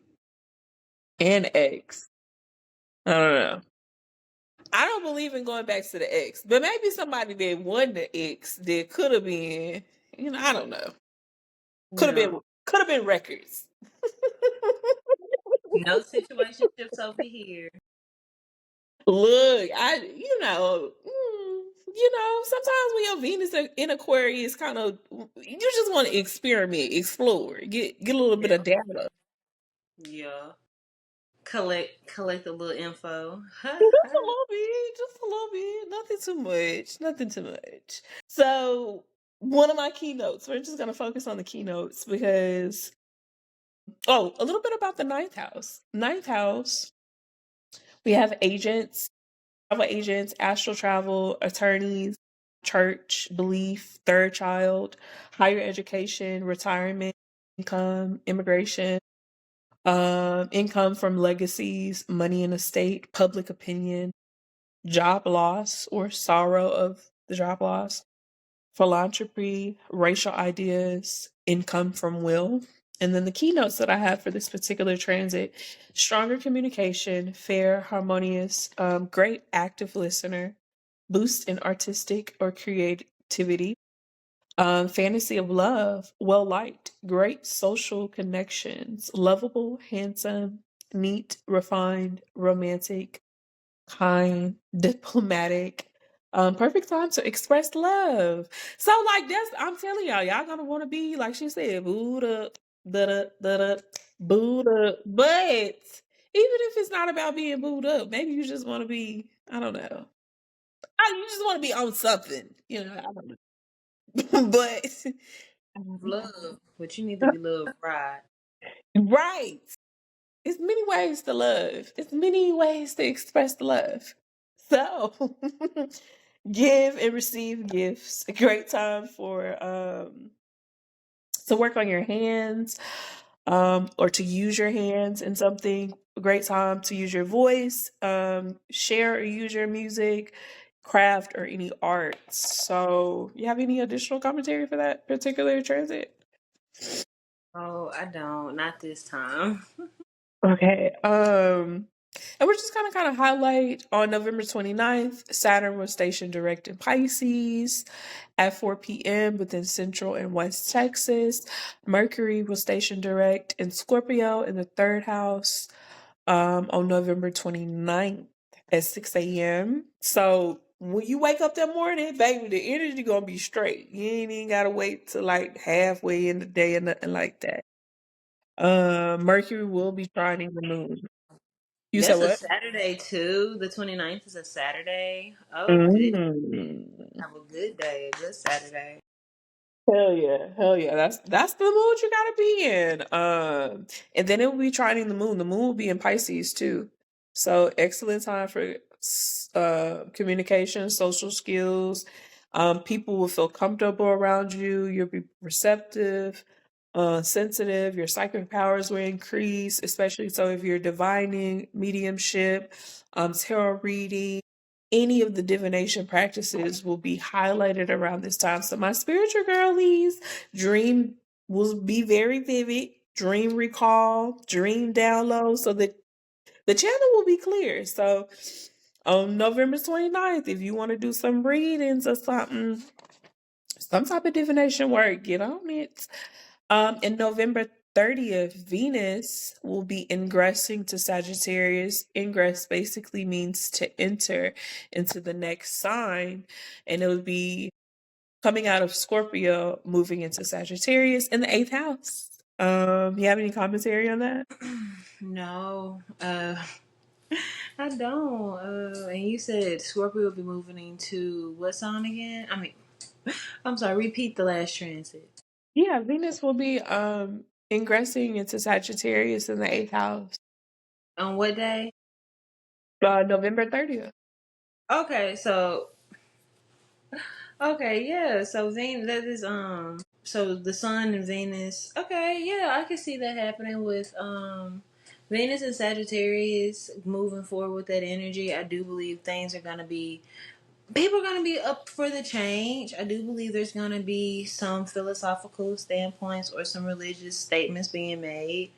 and ex. I don't know. I don't believe in going back to the ex, but maybe somebody that won the ex that could have been, I don't know. Could have No. been could have been records. No situationships over here. Look, sometimes when your Venus in Aquarius, kind of, you just want to experiment, explore, get a little bit Yeah. of data. Yeah. Collect a little info. Just a little bit, just a little bit. Nothing too much. Nothing too much. So, one of my keynotes, we're just going to focus on the keynotes because, a little bit about the ninth house. Ninth house, we have agents, travel agents, astral travel, attorneys, church, belief, third child, higher education, retirement, income, immigration, income from legacies, money in estate, public opinion, job loss or sorrow of the job loss, philanthropy, racial ideas, income from will. And then the keynotes that I have for this particular transit: stronger communication, fair, harmonious, great active listener, boost in artistic or creativity, fantasy of love, well liked, great social connections, lovable, handsome, neat, refined, romantic, kind, diplomatic, perfect time to express love. So like that's I'm telling y'all gonna want to be like she said, booed up, da da da da, booed up. But even if it's not about being booed up, maybe you just want to be, I don't know. You just want to be on something, you know. I don't know. But Love, but you need to be loved right. right. It's many ways to love. It's many ways to express the love. So give and receive gifts. A great time for to work on your hands, or to use your hands in something. A great time to use your voice, share or use your music, craft, or any art. So you have any additional commentary for that particular transit? Oh, I don't. Not this time. Okay. And we're just gonna kind of highlight on November 29th, Saturn was stationed direct in Pisces at 4 p.m. within Central and West Texas. Mercury was stationed direct in Scorpio in the third house on November 29th at 6 a.m. So when you wake up that morning, baby, the energy gonna be straight. You ain't even gotta wait till like halfway in the day or nothing like that. Mercury will be trining the moon. You said That's a what? Saturday too. The 29th is a Saturday. Oh, good. Mm. Have a good day. A good Saturday. Hell yeah, hell yeah. That's the mood you gotta be in. And then it will be trining the moon. The moon will be in Pisces too. So excellent time for communication, social skills. People will feel comfortable around you. You'll be receptive, sensitive. Your psychic powers will increase, especially so if you're divining, mediumship, tarot reading, any of the divination practices will be highlighted around this time. So my spiritual girlies, dream will be very vivid, dream recall, dream download, so that the channel will be clear. So on November 29th, if you want to do some readings or something, some type of divination work, get on it. In November 30th, Venus will be ingressing to Sagittarius. Ingress basically means to enter into the next sign, and it would be coming out of Scorpio, moving into Sagittarius in the eighth house. You have any commentary on that? No, I don't. And you said Scorpio will be moving into what sign again? I mean, I'm sorry. Repeat the last transit. Yeah, Venus will be ingressing into Sagittarius in the eighth house. On what day? November 30th. Okay, so okay, yeah. So Venus, that is so the Sun and Venus. Okay, yeah, I can see that happening with Venus and Sagittarius moving forward with that energy. I do believe things are gonna be people are gonna be up for the change. I do believe there's gonna be some philosophical standpoints or some religious statements being made.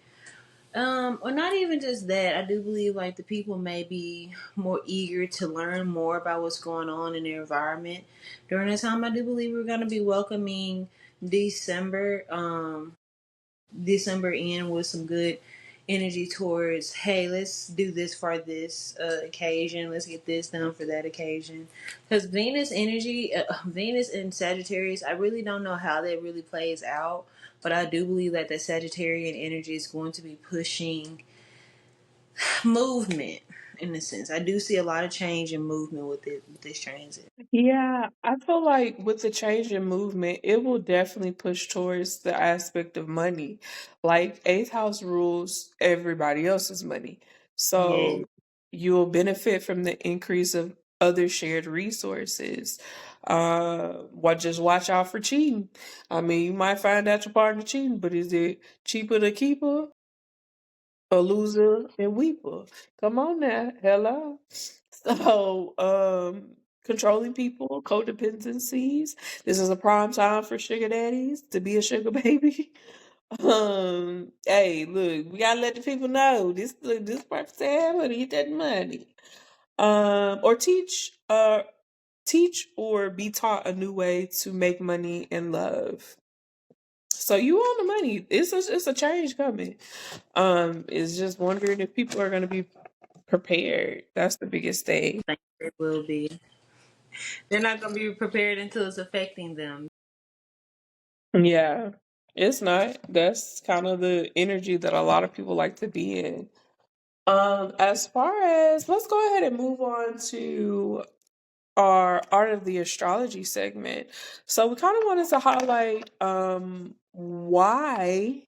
Or not even just that. I do believe like the people may be more eager to learn more about what's going on in their environment during that time. I do believe we're gonna be welcoming December. December in with some good energy towards, hey, let's do this for this occasion. Let's get this done for that occasion. Because Venus energy, Venus and Sagittarius, I really don't know how that really plays out. But I do believe that the Sagittarian energy is going to be pushing movement in a sense. I do see a lot of change in movement with it with this transit. Yeah, I feel like with the change in movement, it will definitely push towards the aspect of money. Like eighth house rules everybody else's money. Yeah. So you'll benefit from the increase of other shared resources. Just watch out for cheating. I mean, you might find out your partner cheating, but is it cheaper to keep her, a loser and weeper? Come on now. Hello. So, controlling people, codependencies. This is a prime time for sugar daddies to be a sugar baby. Hey, look, we gotta let the people know this. Look, this person said, "I'm gonna get that money." Or teach or be taught a new way to make money and love. So you own the money. It's a change coming. It's just wondering if people are gonna be prepared. That's the biggest thing. I think they will be. They're not going to be prepared until it's affecting them. Yeah, it's not. That's kind of the energy that a lot of people like to be in. As far as let's go ahead and move on to our art of the astrology segment. So we kind of wanted to highlight why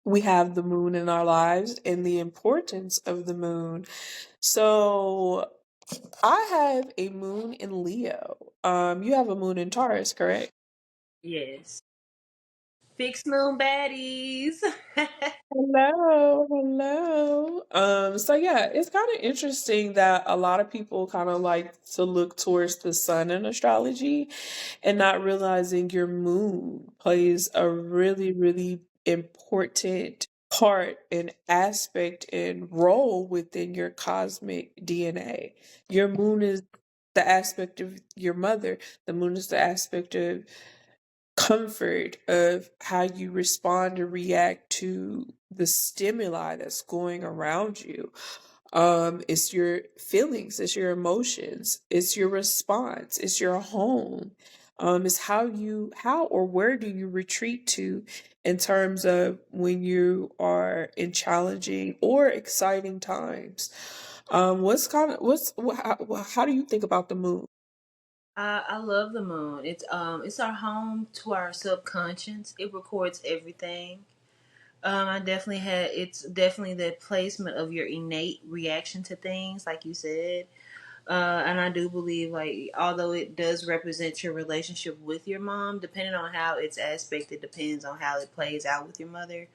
we have the moon in our lives and the importance of the moon. So I have a moon in Leo. You have a moon in Taurus, correct? Yes. Fixed moon baddies. Hello, hello. So yeah, it's kind of interesting that a lot of people kind of like to look towards the sun in astrology and not realizing your moon plays a really, really important part and aspect and role within your cosmic DNA. Your moon is the aspect of your mother. The moon is the aspect of comfort of how you respond or react to the stimuli that's going around you. It's your feelings, it's your emotions, it's your response, it's your home. It's how or where do you retreat to in terms of when you are in challenging or exciting times. What's kind of what's how do you think about the moon? I love the moon. It's our home to our subconscious. It records everything. I definitely had it's definitely the placement of your innate reaction to things, like you said. And I do believe, like, although it does represent your relationship with your mom, depending on how it's aspected, depends on how it plays out with your mother.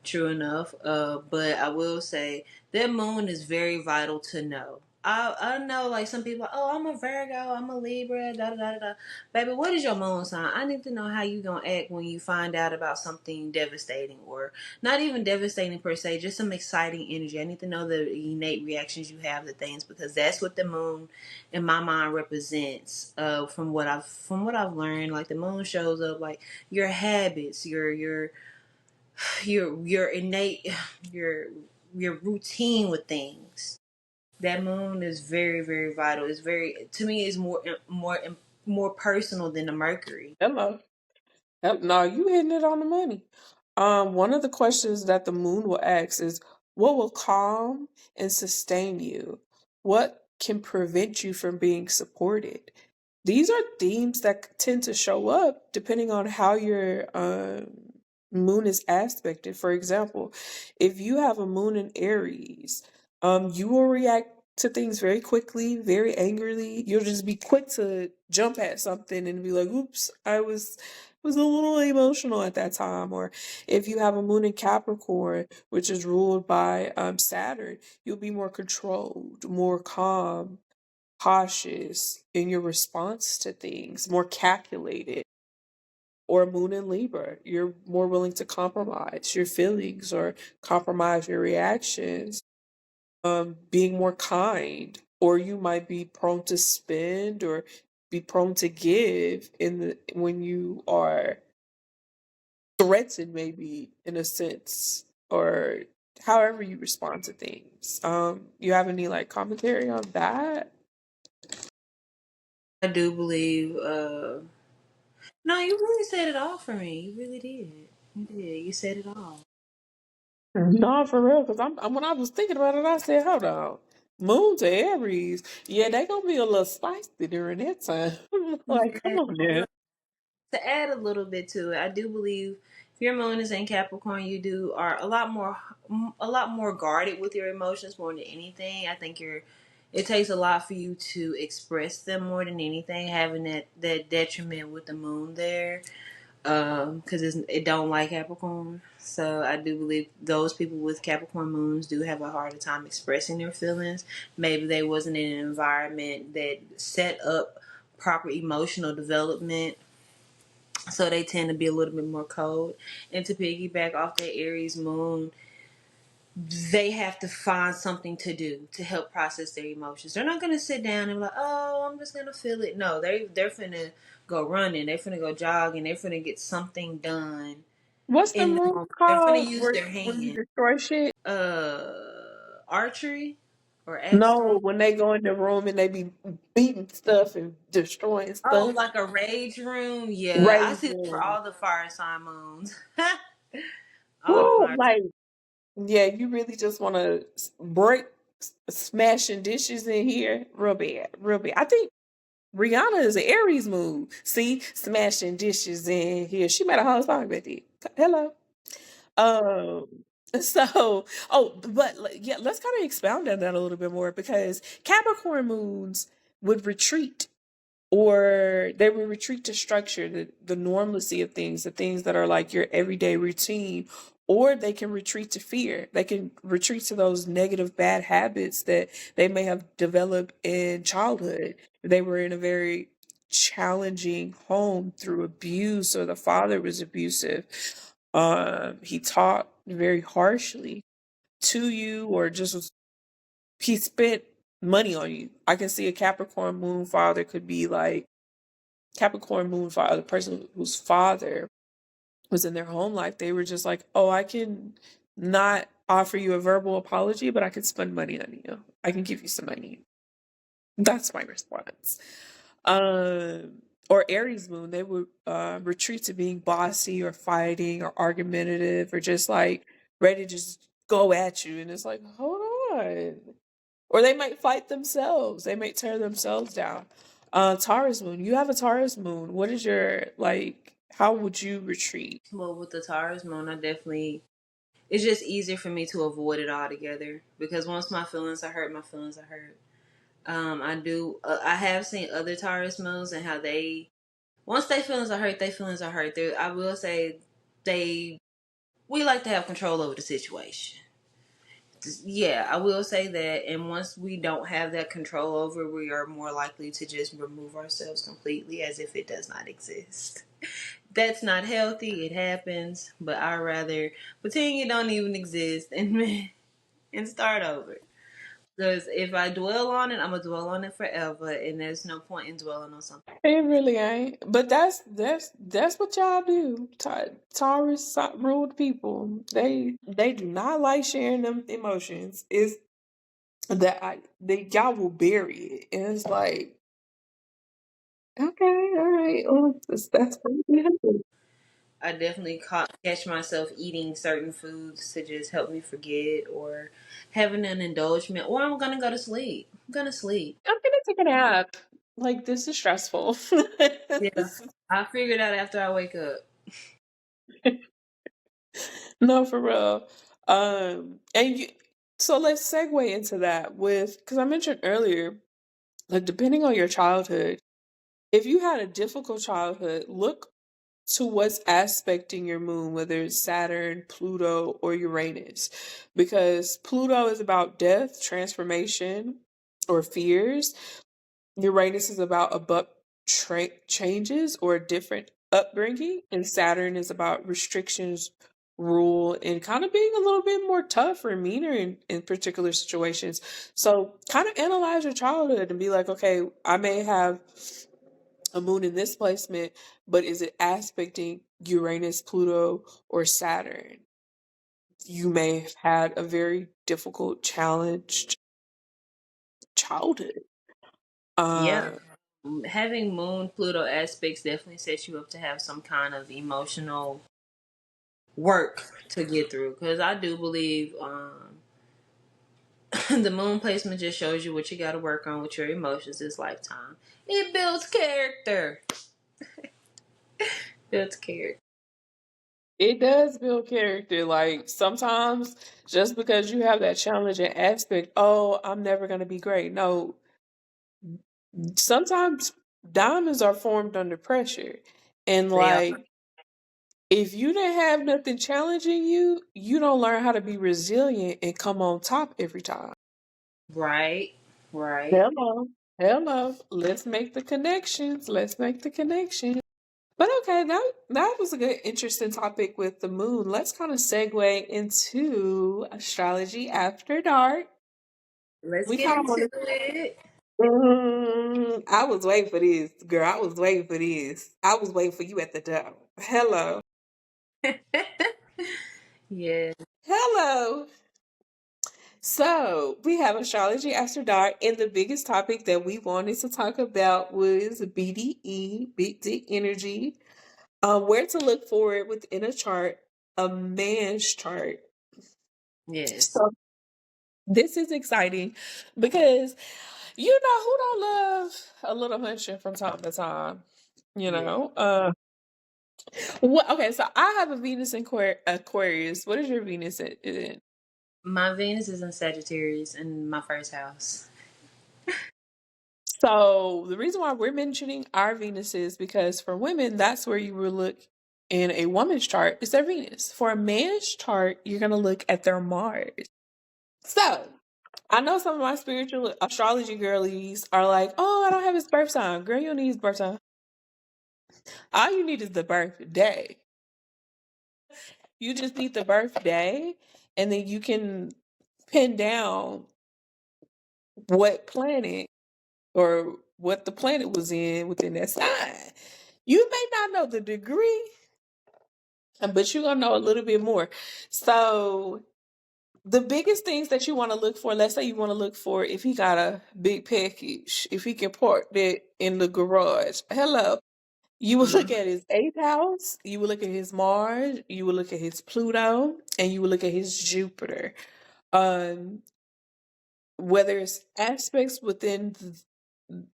True enough. But I will say that moon is very vital to know. I know, like, some people, oh, I'm a Virgo, I'm a Libra, da da da da. Baby, what is your moon sign? I need to know how you gonna act when you find out about something devastating, or not even devastating per se, just some exciting energy. I need to know the innate reactions you have to things, because that's what the moon in my mind represents. From what I've learned, like, the moon shows up like your habits, your innate, your your routine with things. That moon is very, very vital. It's very, to me, is more personal than the Mercury. Hello. Yep, no, you hitting it on the money. One of the questions that the moon will ask is, what will calm and sustain you? What can prevent you from being supported? These are themes that tend to show up depending on how your moon is aspected. For example, if you have a moon in Aries, you will react to things very quickly, very angrily. You'll just be quick to jump at something and be like, "Oops, I was a little emotional at that time." Or if you have a moon in Capricorn, which is ruled by Saturn, you'll be more controlled, more calm, cautious in your response to things, more calculated. Or moon in Libra, you're more willing to compromise your feelings or compromise your reactions, being more kind, or you might be prone to spend or be prone to give in the when you are threatened, maybe in a sense, or however you respond to things. You have any like commentary on that? I do believe. No, you really said it all for me. You really did. You did. You said it all. No, for real, because when I was thinking about it, I said, hold on. Moon to Aries. Yeah, they gonna be a little spicy during that time. Like, come Yeah. on now. To add a little bit to it, I do believe if your moon is in Capricorn, you do are a lot more guarded with your emotions more than anything. I think it takes a lot for you to express them more than anything. Having that detriment with the moon there, because it don't like Capricorn. So I do believe those people with Capricorn moons do have a harder time expressing their feelings. Maybe they wasn't in an environment that set up proper emotional development. So they tend to be a little bit more cold. And to piggyback off that Aries moon, they have to find something to do to help process their emotions. They're not gonna sit down and be like, oh, I'm just gonna feel it. No, they're finna go running, they're finna go jogging, they're finna get something done What's the in the move moment. They're finna called use where their you hand. destroy shit? Uh Archery or No, astro. when they go in the room and they be beating stuff and destroying Oh, stuff. like a rage room? Yeah, I see that for Raven. all the fire sign moons. All the Woo, fire. like, yeah, you really just want to break smashing dishes in here real bad, real bad. I think Rihanna is an Aries moon. See, smashing dishes in here. She made a whole song about it. Hello. Um. So, but yeah, let's kind of expound on that a little bit more because Capricorn moons would retreat, or they will retreat to structure, the normalcy of things, the things that are like your everyday routine, or they can retreat to fear. They can retreat to those negative bad habits that they may have developed in childhood. They were in a very challenging home through abuse, or the father was abusive. He taught very harshly to you, or just he spent money on you. I can see a Capricorn moon father could be like Capricorn moon father, the person whose father was in their home life. They were just like, oh, I can not offer you a verbal apology, but I can spend money on you. I can give you some money. That's my response. Or Aries moon, they would retreat to being bossy or fighting or argumentative or just like ready to just go at you. And it's like, hold on. Or they might fight themselves. They might tear themselves down. Taurus moon. You have a Taurus moon. What is your like? How would you retreat? Well, with the Taurus moon, I definitely, it's just easier for me to avoid it altogether because once my feelings are hurt, my feelings are hurt. I have seen other Taurus moons and how they, once their feelings are hurt, their feelings are hurt. I will say they, we like to have control over the situation. Yeah, I will say that. And once we don't have that control over, we are more likely to just remove ourselves completely as if it does not exist. That's not healthy. It happens, but I rather pretend you don't even exist and start over. Because if I dwell on it, I'm gonna dwell on it forever, and there's no point in dwelling on something. It really ain't. But that's what y'all do. Taurus ruled people. They do not like sharing them emotions. Is that they y'all will bury it, and it's like, okay, all right, well, that's what we do. I definitely catch myself eating certain foods to just help me forget, or having an indulgence, or I'm gonna go to sleep. I'm gonna sleep. I'm gonna take a nap. Like, this is stressful. Yeah, I figure it out after I wake up. No, for real. And you, so let's segue into that with, because I mentioned earlier, like depending on your childhood, if you had a difficult childhood, look to what's aspecting your moon, whether it's Saturn, Pluto, or Uranus, because Pluto is about death, transformation, or fears. Uranus is about abrupt changes or a different upbringing, and Saturn is about restrictions, rule, and kind of being a little bit more tough or meaner in particular situations. So, kind of analyze your childhood and be like, okay, I may have a moon in this placement, but is it aspecting Uranus, Pluto, or Saturn? You may have had a very difficult, challenged childhood. Yeah, Uh, having Moon Pluto aspects definitely sets you up to have some kind of emotional work to get through. Because I do believe the Moon placement just shows you what you got to work on with your emotions this lifetime. It builds character. Builds character. It does build character. Like sometimes just because you have that challenging aspect, oh, I'm never gonna be great. No, sometimes diamonds are formed under pressure. And They are like if you didn't have nothing challenging you, you don't learn how to be resilient and come on top every time. right. Right. Hello. Hello. Let's make the connections. Let's make the connection. But okay, that was a good, interesting topic with the moon. Let's kind of segue into astrology after dark. Let's We get kind of into want it. to. I was waiting for this, girl. I was waiting for this. I was waiting for you at the door. Hello, Yeah. hello. So we have astrology after dark, and the biggest topic that we wanted to talk about was BDE, big dick energy. Where to look for it within a chart, a man's chart. Yes. So this is exciting because you know who don't love a little munching from time to time. You Yeah. know, what? Okay, so I have a Venus in Aquarius. What is your Venus in? My Venus is in Sagittarius in my first house. So the reason why we're mentioning our Venus is because for women, that's where you will look in a woman's chart is their Venus. For a man's chart, you're gonna look at their Mars. So I know some of my spiritual astrology girlies are like, "Oh, I don't have his birth sign." Girl, you don't need his birth sign. All you need is the birthday. You just need the birthday, and then you can pin down what planet or what the planet was in within that sign. You may not know the degree, but you're gonna know a little bit more. So the biggest things that you want to look for, let's say you want to look for if he got a big package, if he can park that in the garage. Hello. You will look Mhm. at his eighth house, you will look at his Mars, you will look at his Pluto, and you will look at his Jupiter. Um, whether it's aspects within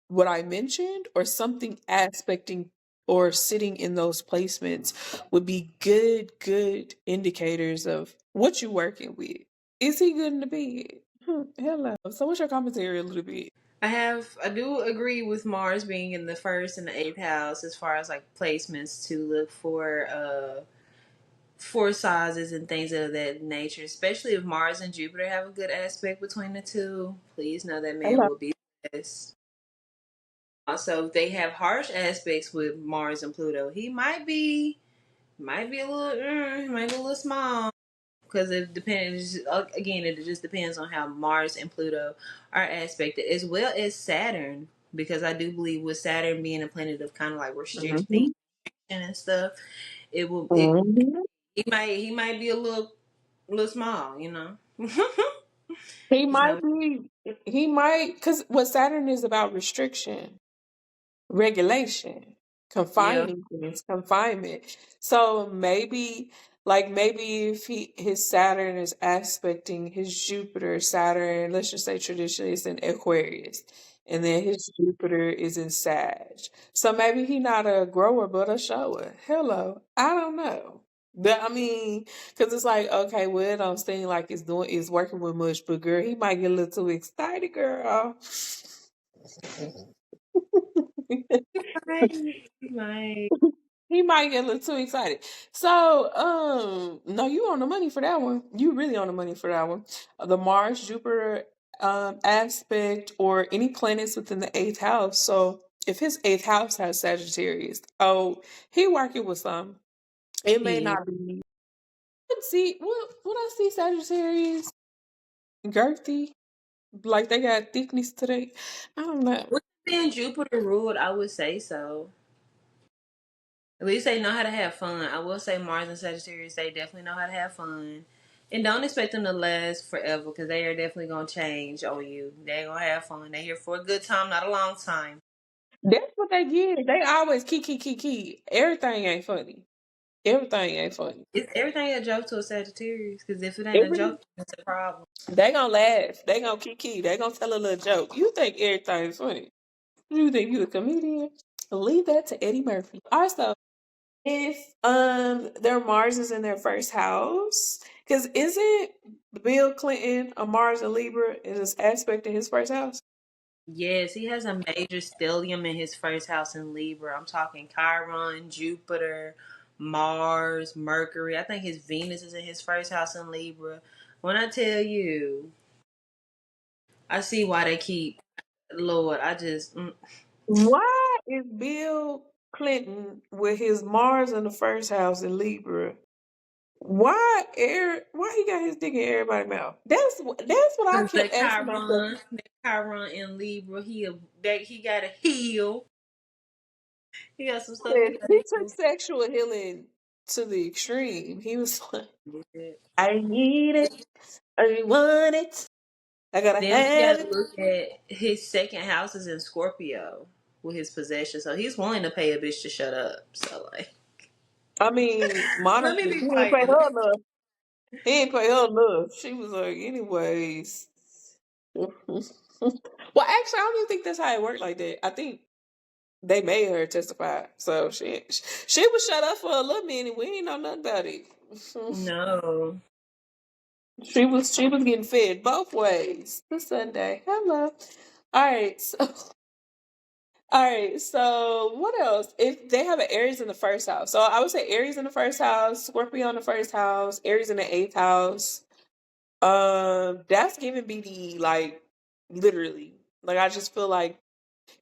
what I mentioned or something aspecting or sitting in those placements would be good indicators of what you're working with. Is he good in the bed? Hello. So what's your commentary a little bit? I do agree with Mars being in the first and the eighth house as far as like placements to look for sizes and things of that nature, especially if Mars and Jupiter have a good aspect between the two. Please know that man Hello. will be blessed. Also, if they have harsh aspects with Mars and Pluto, he might be a little he might be a little small because it depends. Again, it just depends on how Mars and Pluto are aspected, as well as Saturn. Because I do believe with Saturn being a planet of kind of like restriction Mhm. and stuff, it will it Mhm. he might be a little small, you know. He So might be, he might, because what Saturn is about restriction, regulation, yeah, confining things, confinement. So maybe, like maybe if his Saturn is aspecting his Jupiter, Saturn, let's just say traditionally it's in Aquarius, and then his Jupiter is in Sag. So maybe he not a grower but a shower. Hello, I don't know. But I mean, because it's like, okay, well, it don't seem like it's working with much, but girl, he might get a little too excited, girl. he might. He might get a little too excited. So, no, you on the money for that one. You really on the money for that one. The Mars Jupiter aspect or any planets within the eighth house. So, if his eighth house has Sagittarius, oh, he working with some. It may He not be. Let's see. What I see Sagittarius girthy, like they got thickness today. I don't know. with being Jupiter ruled, I would say so. At least they know how to have fun. I will say Mars and Sagittarius, they definitely know how to have fun. And don't expect them to last forever because they are definitely going to change on you. They're going to have fun. They're here for a good time, not a long time. That's what they get. They always key. Everything ain't funny. Everything ain't funny. Is everything a joke to a Sagittarius? Because if it ain't a Every joke, it's a problem. they gonna laugh. They gonna kiki. They gonna tell a little joke. You think everything's funny? You think you a comedian? Leave that to Eddie Murphy. Also, if their Mars is in their first house, because isn't Bill Clinton a Mars and Libra in this aspect in his first house? Yes, he has a major stellium in his first house in Libra. I'm talking Chiron, Jupiter, Mars, Mercury. I think his Venus is in his first house in Libra. When I tell you, I see why they keep Lord. I just Why is Bill? Clinton with his Mars in the first house in Libra. Why he got his dick in everybody's mouth? That's what I Because kept asking myself. The Chiron in Libra, he got to heal. He got some stuff he got He to took sexual healing to the extreme. He was like, heal. I need it, I want it, I gotta Then we got have to it. look at his second house is in Scorpio with his possession, so he's willing to pay a bitch to shut up. So like, I mean, let Monica, me he be didn't pay quiet. her enough. He didn't pay her enough. She was like, anyways. Well, actually, I don't even think that's how it worked like that. I think they made her testify, so she was shut up for a little minute. We ain't know nothing about it. No, She was getting fed both ways. This Sunday. Hello. All right. So all right. So what else? If they have an Aries in the first house, so I would say Aries in the first house, Scorpio in the first house, Aries in the eighth house. That's giving BDE like literally. Like I just feel like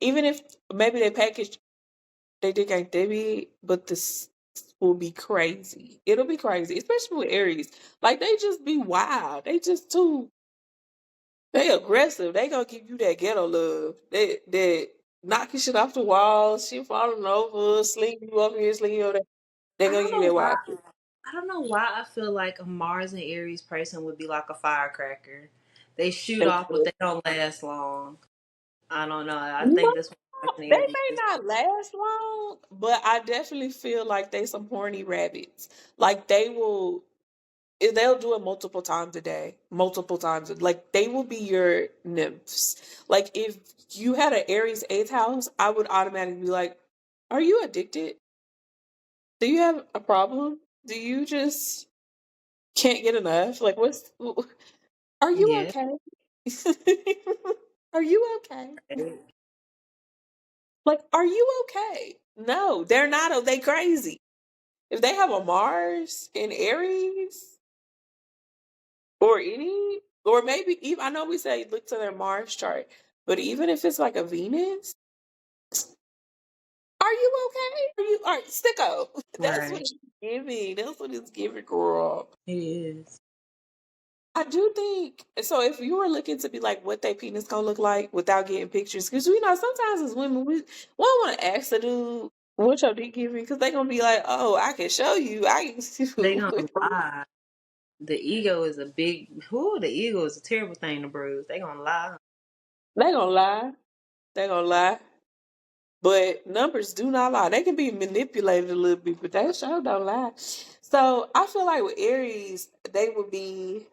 even if maybe they package they did ain't they be, but this will be crazy. It'll be crazy, especially with Aries. Like they just be wild. They just too they aggressive. They gonna give you that ghetto love. They knocking shit off the walls, shit falling over, slinging you up here, slinging you over there. They I gonna don't give you know that why. wild shit. I don't know why I feel like a Mars and Aries person would be like a firecracker. They shoot off, but they don't last long. I don't know. I No, think that's what Mars and they Aries may is. not last long, but I definitely feel like they some horny rabbits. Like they'll do it multiple times a day, multiple times. Like they will be your nymphs. Like if you had an Aries eighth house, I would automatically be like, "Are you addicted? Do you have a problem? Do you just can't get enough? Like what's? Are you Yeah. okay? Are you okay? Right. Like are you okay? No, they're not. They crazy. If they have a Mars in Aries, or any, or maybe even, I know we say look to their Mars chart, but even if it's like a Venus, are you okay? Are sicko? That's what Right. it's giving. That's what it's giving, girl. It is. I do think so. If you were looking to be like what their penis gonna look like without getting pictures, because sometimes as women we don't want to ask the dude what your dick giving because they gonna be like, oh, I can show you. I can see They you. gonna lie. The ego is a big. Who the ego is a terrible thing to bruise. They gonna lie. They gonna lie. They gonna lie. But numbers do not lie. They can be manipulated a little bit, but they sure don't lie. So I feel like with Aries, they would be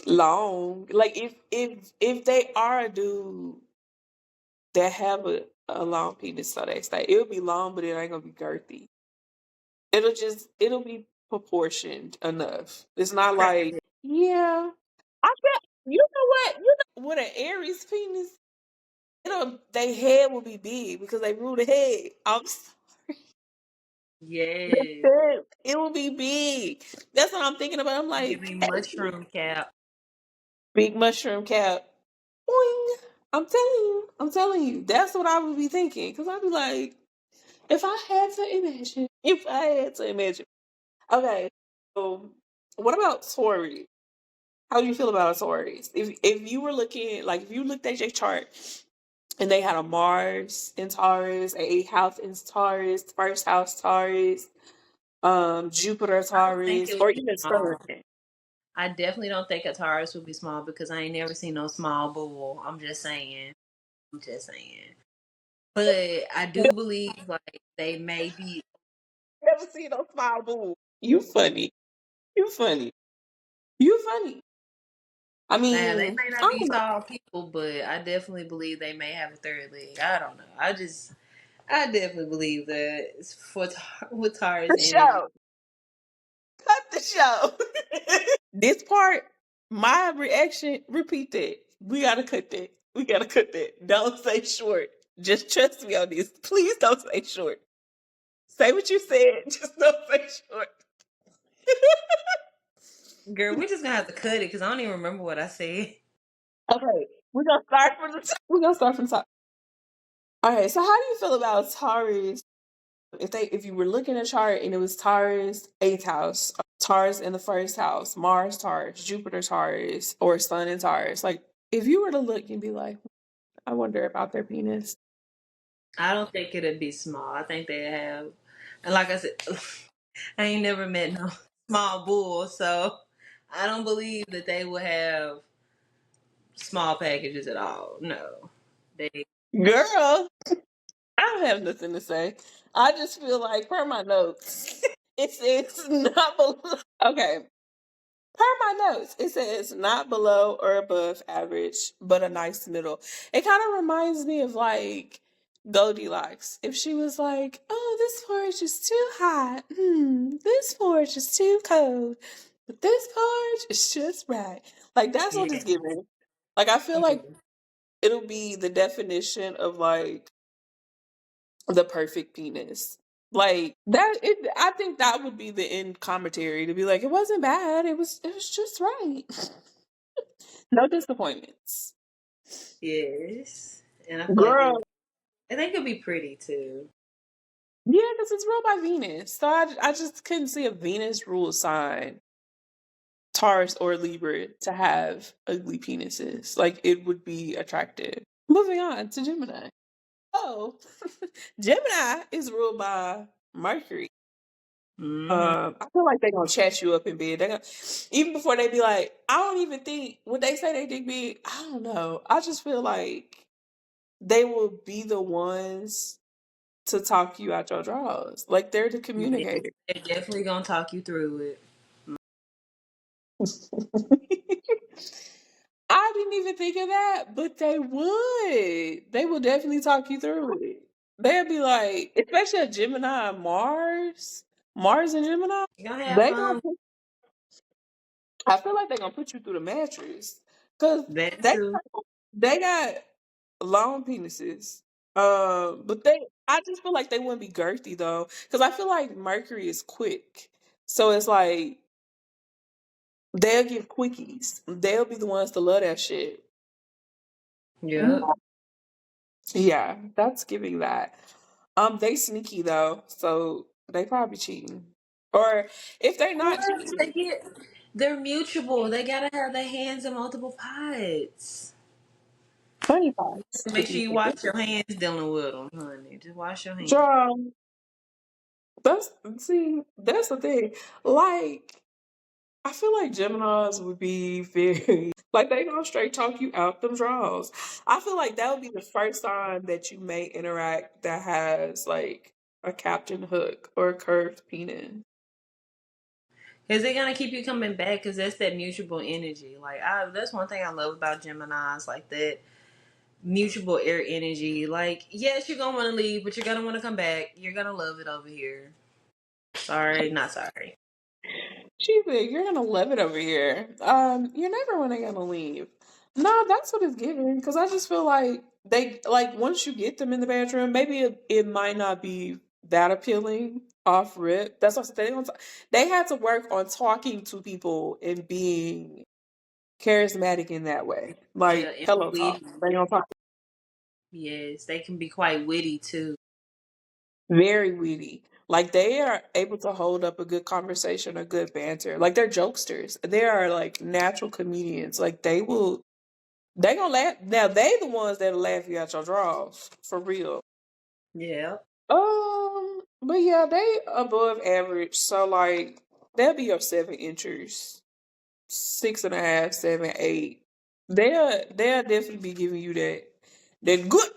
long. Like if they are a dude that have a long penis, so they say it'll be long, but it ain't gonna be girthy. It'll be proportioned enough. It's not like Right. yeah. I feel you know what? You know with an Aries penis, they head will be big because they rule the head. I'm sorry. Yes. It will be big. That's what I'm thinking about. I'm like, Giving hey, mushroom cap. big mushroom cap. Boing. I'm telling you, that's what I would be thinking. Because I'd be like, if I had to imagine. Okay, so what about Taurus? How do you feel about Taurus? If you were looking, like, if you looked at your chart and they had a Mars in Taurus, a house in Taurus, first house Taurus, Jupiter I don't think Taurus, it would or be even Sun. small. I definitely don't think a Taurus would be small because I ain't never seen no small bull. I'm just saying. I'm just saying. But I do believe like they may be. Never seen no smile boo. You funny. You funny. You funny. I Now they mean, may I not be don't know. tall people, but I definitely believe they may have a third leg. I don't know. I definitely believe that it's with Taurus The energy. show. Cut the show. This part, my reaction, repeat that. We gotta cut that. We gotta cut that. Don't say short. Just trust me on this. Please don't say short. Say what you said. Just don't say short. Girl, we're just gonna have to cut it because I don't even remember what I said. Okay, we're gonna start from the top. We're gonna start from the top. Okay, so how do you feel about Taurus? if you were looking at a chart and it was Taurus, eighth house, Taurus in the first house, Mars Taurus, Jupiter Taurus, or Sun in Taurus, like if you were to look, you'd be like, I wonder about their penis. I don't think it'd be small. I think they have, and like I said, I ain't never met no small bull, so I don't believe that they will have small packages at all. No, they. Girl, I don't have nothing to say. I just feel like, per my notes, it's not below. Okay, per my notes, it says not below or above average, but a nice middle. It kind of reminds me of like Goldilocks. If she was like, "Oh, this porridge is too hot. This porridge is too cold. But this porridge is just right." Like that's what Yeah, it's giving. Like I feel like yeah, it'll be the definition of like the perfect penis. Like that I think that would be the end commentary to be like, it wasn't bad, it was just right. No disappointments. yes, and I feel like Girl. I think it'd be pretty too. Yeah, because it's ruled by Venus. So I just couldn't see a Venus ruled sign, Taurus or Libra, to have ugly penises. Like it would be attractive. Moving on to Gemini. Oh, Gemini is ruled by Mercury. Hmm. I feel like they're gonna chat you up in bed. They're gonna, even before they be like, I don't even think when they say they dick big, I don't know. I just feel like they will be the ones to talk you out your drawers. Like they're the Yeah, communicator. they're definitely gonna talk you through it. I didn't even think of that, but they would. They will definitely talk you through it. They'll be like, especially a Gemini and Mars and Gemini, You're gonna have they fun. gonna I feel like they're gonna put you through the mattress because That they too. they got long penises. But I just feel like they wouldn't be girthy though, because I feel like Mercury is quick, so it's like they'll give quickies. They'll be the ones to love that shit. Yep. Yeah, that's giving that. They sneaky though, so they probably cheating. Or if they're Of not course, cheating, they're mutual. They gotta have their hands in multiple pots. funny parts to Make sure be you wash your hands dealing with them, honey. Just wash your hands. draw. That's see, that's the thing. Like, I feel like Geminis would be very like they gonna straight talk you out them draws. I feel like that would be the first time that you may interact that has like a Captain Hook or a curved penis. Cause they're gonna keep you coming back, cause that's that mutual energy. That's one thing I love about Gemini's, like that mutual air energy. Like, yes, you're gonna want to leave, but you're gonna want to come back. You're gonna love it over here. Sorry, not sorry. She said, "You're gonna love it over here. You're never when gonna leave." No, that's what it's giving. Because I just feel like they like once you get them in the bedroom, maybe it might not be that appealing off rip. That's what I said. They had to work on talking to people and being charismatic in that way, Yeah, like and hello talk. witty. They don't talk Yes, they can be quite witty too. very witty. Like they are able to hold up a good conversation, a good banter. Like they're jokesters. They are like natural comedians. Like they gonna laugh. Now they the ones that'll laugh you out your drawers for real. Yeah. But yeah, they above average. So like they'll be your 7 inchers, 6.5, 7, 8. They'll definitely be giving you that good.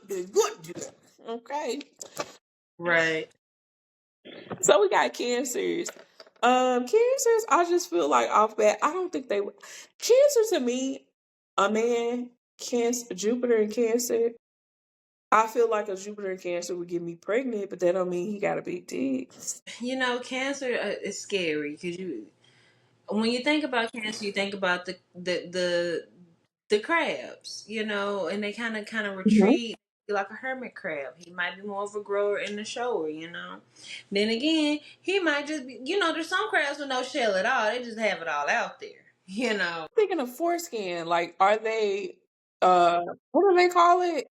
Okay. Right. So we got cancers. Cancers, I just feel like off bat, I don't think they would. Cancer to me, a man, Cancer, Jupiter and Cancer. I feel like a Jupiter and Cancer would get me pregnant, but that don't mean he got a big dick. You know, cancer is scary because when you think about cancer, you think about the crabs, and they kind of Mhm. retreat like a hermit crab. He might be more of a grower in the shower, Then again, he might just be, there's some crabs with no shell at all. They just have it all out there. Thinking of foreskin, like are they? What do they call it?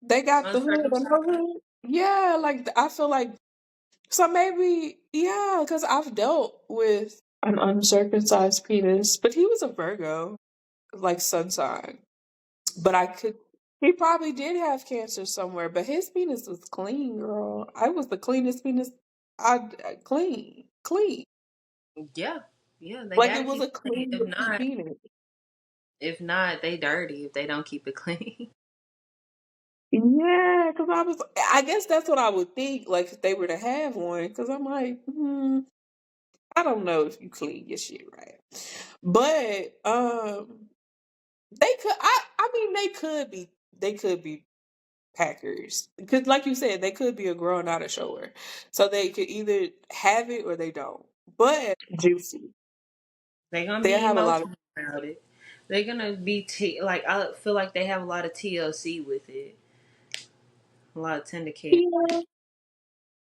They got the hood and no Uncircumcised. hood. Yeah, like I feel like So maybe, yeah, because I've dealt with an uncircumcised penis, but he was a Virgo, like sun sign. But I could, he probably did have cancer somewhere, but his penis was clean, girl. I was the cleanest penis. Clean, clean. Yeah, yeah, they Like it gotta was keep a it clean. clean looking penis. If not, they dirty if they don't keep it clean. Yeah, because I guess that's what I would think, like if they were to have one, because I'm like, I don't know if you clean your shit right. But they could I mean they could be packers. Because like you said, they could be a girl not a shower. So they could either have it or they don't. But juicy. They're gonna They'll be have a lot of emotional about it. They're gonna be like I feel like they have a lot of TLC with it, a lot of tender care. yeah.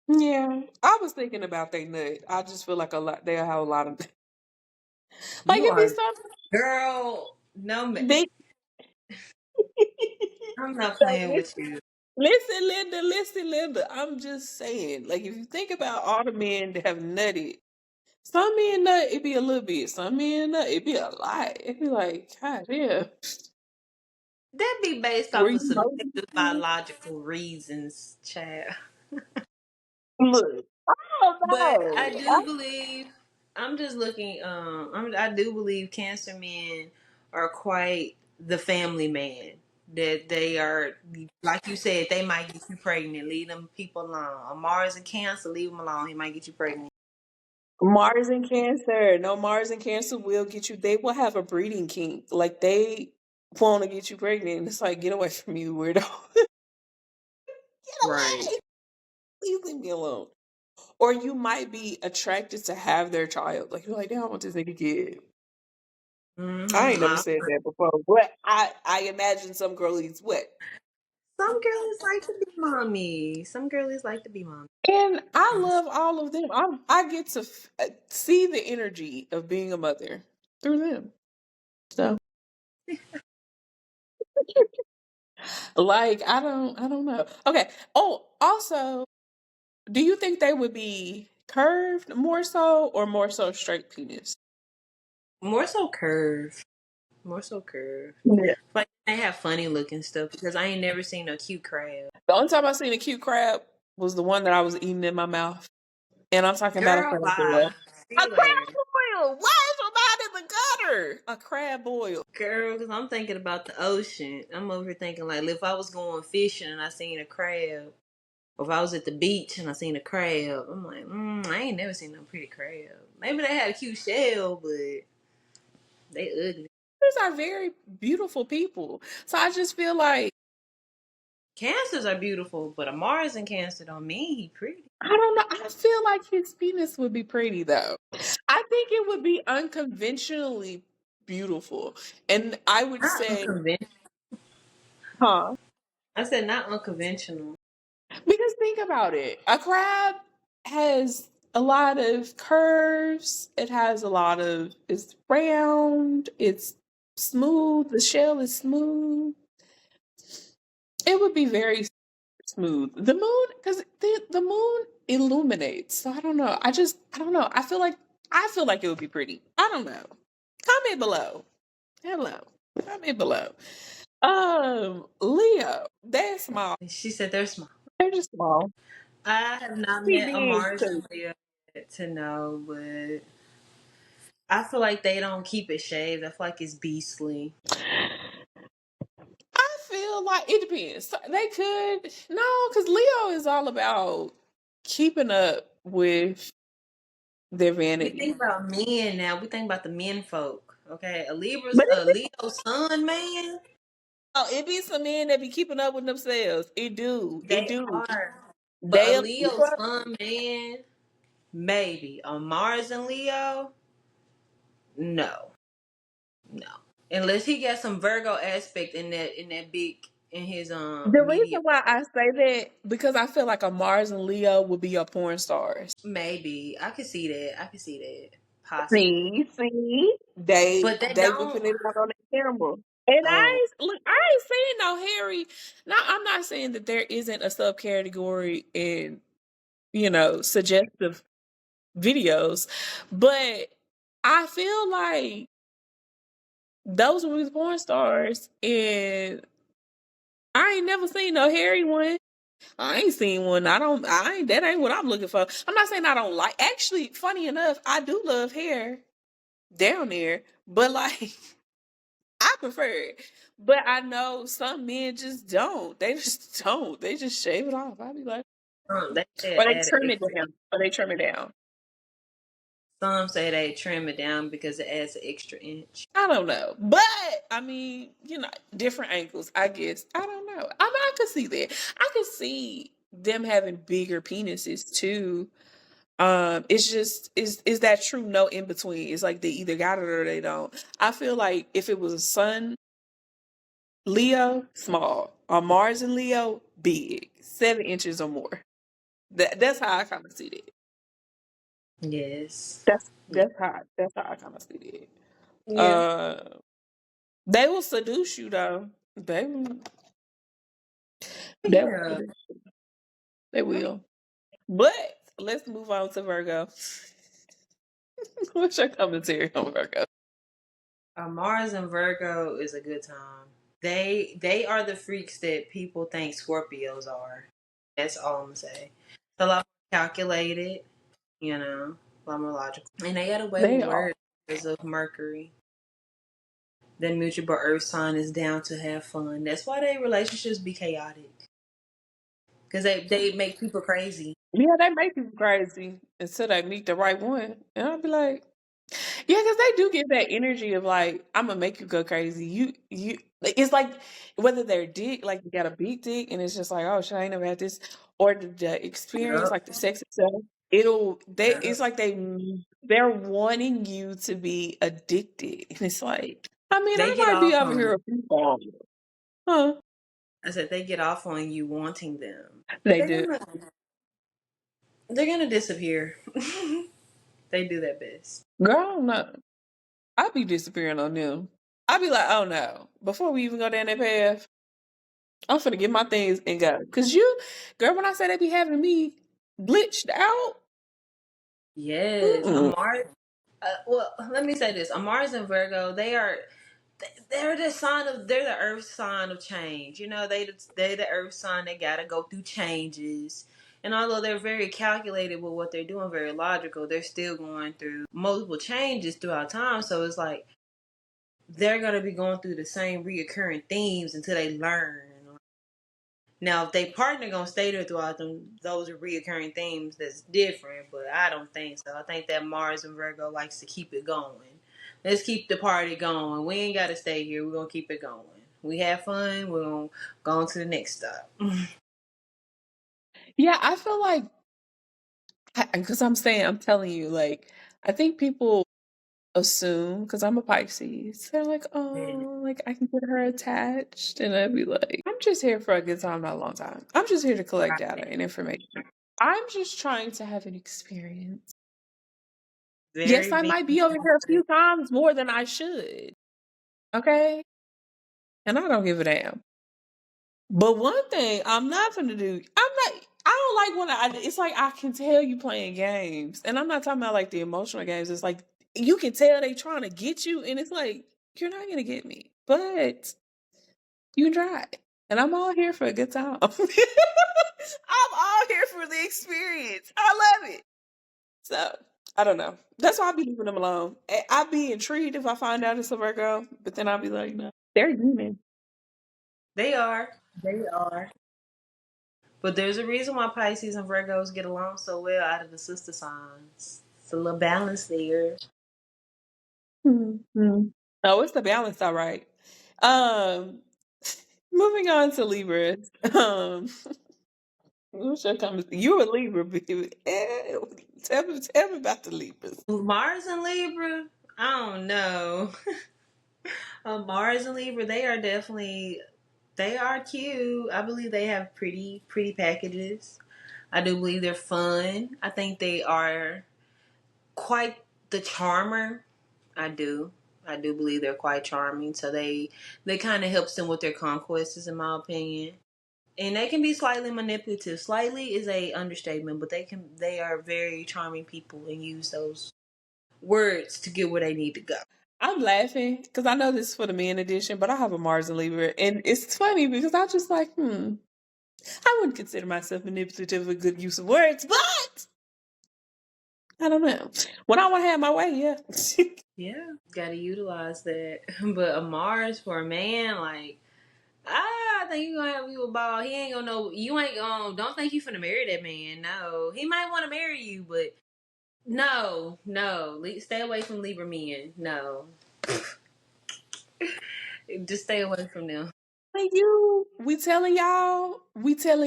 Yeah. I was thinking about they nut. I just feel like a lot they'll have a lot of like You it'd be are something girl. No, they I'm not so playing with you. listen, Linda. I'm just saying, like, if you think about all the men that have nutted, some men nut, it be a little bit. Some men nut, it be a lot. It be like, God damn. That be based Were off you of subjective Moses? biological reasons, child. Look, I don't But I know. do believe I'm just looking. I do believe Cancer men are quite the family man. That they are, like you said, they might get you pregnant. Leave them people alone. A Mars and Cancer, leave him alone. He might get you pregnant. Mars and Cancer. No, Mars and Cancer will get you. They will have a breeding kink. Like they want to get you pregnant. It's like, get away from me, weirdo. Get Right. away. Please leave me alone. Or you might be attracted to have their child. Like you're like, damn, I want this nigga kid. I ain't never Mm-hmm. said that before, but I imagine some girlies what. Some girls like to be mommy. Some girlies like to be mommy. And I love all of them. I get to see the energy of being a mother through them. So, like, I don't know. Okay. Oh, also, do you think they would be curved more so or more so straight penis? More so curve. More so curve. Yeah. Like they have funny looking stuff because I ain't never seen a cute crab. The only time I seen a cute crab was the one that I was eating in my mouth. And I'm talking about a Girl, crab boil. bye. See A you later. crab boil! Why is your mind in the gutter? A crab boil. Girl, because I'm thinking about the ocean. I'm over here thinking like if I was going fishing and I seen a crab, or if I was at the beach and I seen a crab, I'm like, I ain't never seen no pretty crab. Maybe they had a cute shell, but they ugly. These are very beautiful people. So I just feel like Cancers are beautiful, but a Mars in Cancer don't mean he pretty. I don't know. I feel like his penis would be pretty though. I think it would be unconventionally beautiful. And I would Not say, unconventional. huh? I said not unconventional. Because think about it. A crab has a lot of curves. It has a lot of it's round, it's smooth, the shell is smooth. It would be very smooth. The moon, because the moon illuminates. So I don't know. I don't know. I feel like it would be pretty. I don't know. Comment below. Hello. Comment below. Leo. They're small. She said they're small. They're just small. I have not Be met a big Mars too. and Leo yet to know, but I feel like they don't keep it shaved. I feel like it's beastly. I feel like it depends. So they could no, because Leo is all about keeping up with their We vanity. think about men now. We think about the men folk. Okay, But A Leo sun man. oh, it be some men that be keeping up with themselves. It do. It They do. are, but a They'll keep Leo up. sun man, maybe. A Mars and Leo, no, no. Unless he got some Virgo aspect in that big in his The reason immediate. why I say that because I feel like a Mars and Leo would be a porn stars. Maybe I could see that. I could see that possibly, See, but they they don't. whipping it out on the camera. And Um, I ain't saying no Harry. Now I'm not saying that there isn't a subcategory in suggestive videos. But I feel like those were porn stars, and I ain't never seen no hairy one. I ain't seen one. I ain't, that ain't what I'm looking for. I'm not saying I don't like, actually, funny enough, I do love hair down there, but like, I prefer it. But I know some men just don't. They just don't. They just shave it off. I'd be like, They say or they add an trim it extra. down. Or they trim it down. Some say they trim it down because it adds an extra inch. I don't know. But I mean, different angles, I guess. I don't know. I mean, I could see that. I could see them having bigger penises too. It's just is that true no in between. It's like they either got it or they don't. I feel like if it was a sun, Leo, small. On Mars and Leo, big. 7 inches or more. That's how I kinda see it. Yes. That's Yeah. that's how I kinda see it. Yeah. Uh they will seduce you though. They will Yeah. seduce you. They will. But let's move on to Virgo. What's your commentary on Virgo? Mars and Virgo is a good time. They are the freaks that people think Scorpios are. That's all I'm gonna say. It's a lot more calculated, a lot more logical, and they got away with They are. words because of Mercury. Then mutable Earth sign is down to have fun. That's why their relationships be chaotic because they make people crazy. Yeah, they make you crazy until they meet the right one. And I'll be like, yeah, because they do get that energy of like, I'm gonna make you go crazy. It's like whether they're dick, like you got a big dick, and it's just like, oh shit, I ain't never had this, or the experience, Yup. like the sex itself. It's like they're wanting you to be addicted, and it's like, I mean, They I get might be off over on here you. a few times, huh? I said they get off on you wanting them, but They they're do. gonna they're gonna disappear. They do their best. Girl, I don't know. I be disappearing on them. I be like, oh no, before we even go down that path, I'm finna get my things and go. Cause girl, when I say they be having me glitched out, Yes, mm-mm. Amar. Well, let me say this: Mars and Virgo, they're the sign of they're the Earth sign of change. They the Earth sign. They gotta go through changes, and although they're very calculated with what they're doing, very logical, they're still going through multiple changes throughout time. So it's like they're gonna be going through the same reoccurring themes until they learn. Now, if they partner gonna stay there throughout them, those are reoccurring themes. That's different, but I don't think so. I think that Mars and Virgo likes to keep it going. Let's keep the party going. We ain't gotta stay here. We're gonna keep it going. We have fun. We're gonna go on to the next stop. Yeah, I feel like because I'm telling you, like, I think people assume because I'm a Pisces, they're like, oh, like I can get her attached, and I'd be like, I'm just here for a good time, not a long time. I'm just here to collect data and information. I'm just trying to have an experience. Yes, Very I big. might be over here a few times more than I should. Okay. And I don't give a damn. But one thing I'm not gonna do, I don't like when it's like I can tell you playing games. And I'm not talking about like the emotional games. It's like you can tell they trying to get you, and it's like, you're not gonna get me. But you can try. And I'm all here for a good time. I'm all here for the experience. I love it. So I don't know. That's why I be leaving them alone. I'd be intrigued if I find out it's a Virgo, but then I'll be like, no, they're human. They are. They are. But there's a reason why Pisces and Virgos get along so well out of the sister signs. It's a little balance there. Mm-hmm. Oh, it's the balance, all right. Um, moving on to Libra. Um, what's your comment? You a Libra, baby. Tell me about the Libras. Mars and Libra. I don't know. Mars and Libra, they are cute. I believe they have pretty packages. I do believe they're fun. I think they are quite the charmer. I do. I do believe they're quite charming. So they kind of helps them with their conquests, in my opinion. And they can be slightly manipulative. Slightly is a understatement, but they are very charming people and use those words to get where they need to go. I'm laughing because I know this is for the men edition, but I have a Mars and Libra, and it's funny because I'm just like, I wouldn't consider myself manipulative a good use of words, but I don't know. When I want to have my way, yeah. Yeah, gotta utilize that. But a Mars for a man, like, I think you gonna have you a ball. He ain't gonna know. You ain't gonna. Don't think you finna marry that man. No, he might want to marry you, but no, no. Stay away from Libra men. No, just stay away from them. We telling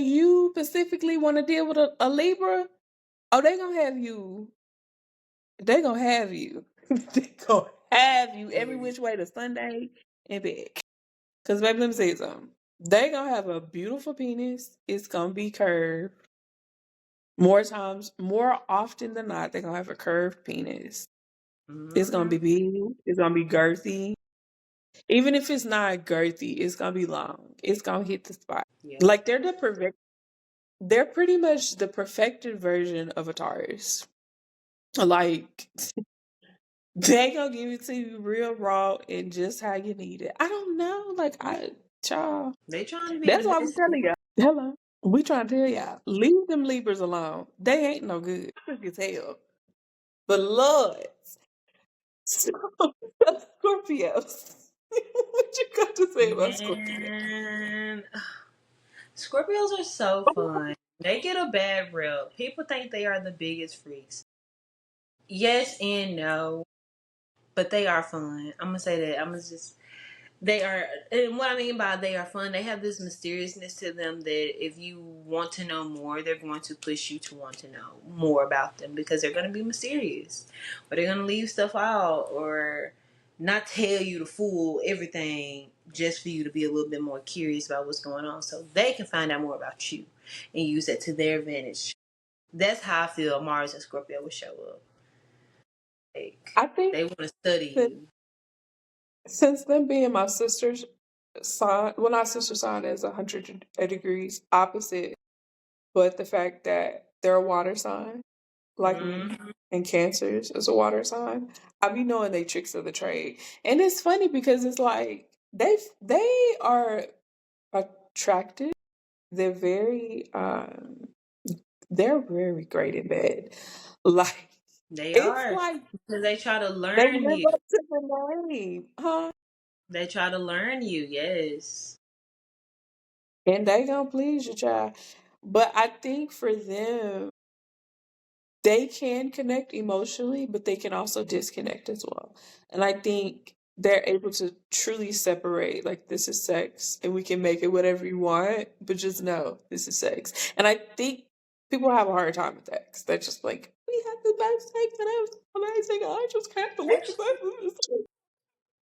you specifically want to deal with a Libra. Oh, they gonna have you. They gonna have you. They gonna have you every Mm. which way to Sunday and back. Cause baby, let me say something. They gonna have a beautiful penis. It's gonna be curved. More often than not, they're gonna have a curved penis. It's gonna be Mhm. big. It's gonna be girthy. Even if it's not girthy, it's gonna be long. It's gonna hit the spot. Yeah. Like they're pretty much the perfected version of a Taurus. Like they gonna give it to you real raw and just how you need it. I don't know. Child. They trying to be That's why we invested. telling y'all. Hello. We trying to tell y'all. Leave them Libras alone. They ain't no good. Quick as hell. But Lord. Scorpios. What you got to say about Scorpio? Man, Scorpios are so fun. They get a bad rep. People think they are the biggest freaks. Yes and no, but they are fun. I'm gonna say that. I'm gonna just they are, and what I mean by they are fun, they have this mysteriousness to them that if you want to know more, they're going to push you to want to know more about them because they're going to be mysterious, or they're going to leave stuff out, or not tell you the full everything just for you to be a little bit more curious about what's going on, so they can find out more about you and use that to their advantage. That's how I feel Mars and Scorpio will show up. Like I think they want to study that you. since them being my sister's sign, well, not sister sign is 100 degrees opposite, but the fact that they're a water sign, like me, Hmm. and Cancers is a water sign, I be knowing they tricks of the trade. And it's funny because it's like they are attractive. They're very they're very great in bed. Like They it's are like because they try to they learn live you. up to the name, huh? They try to learn you. Yes. And they gonna please you, child. But I think for them, they can connect emotionally, but they can also disconnect as well. And I think they're able to truly separate, like, this is sex and we can make it whatever you want, but just know this is sex. And I think people have a hard time with that because they're just like, we had the best sex and it was amazing. I just can't believe Actually, it.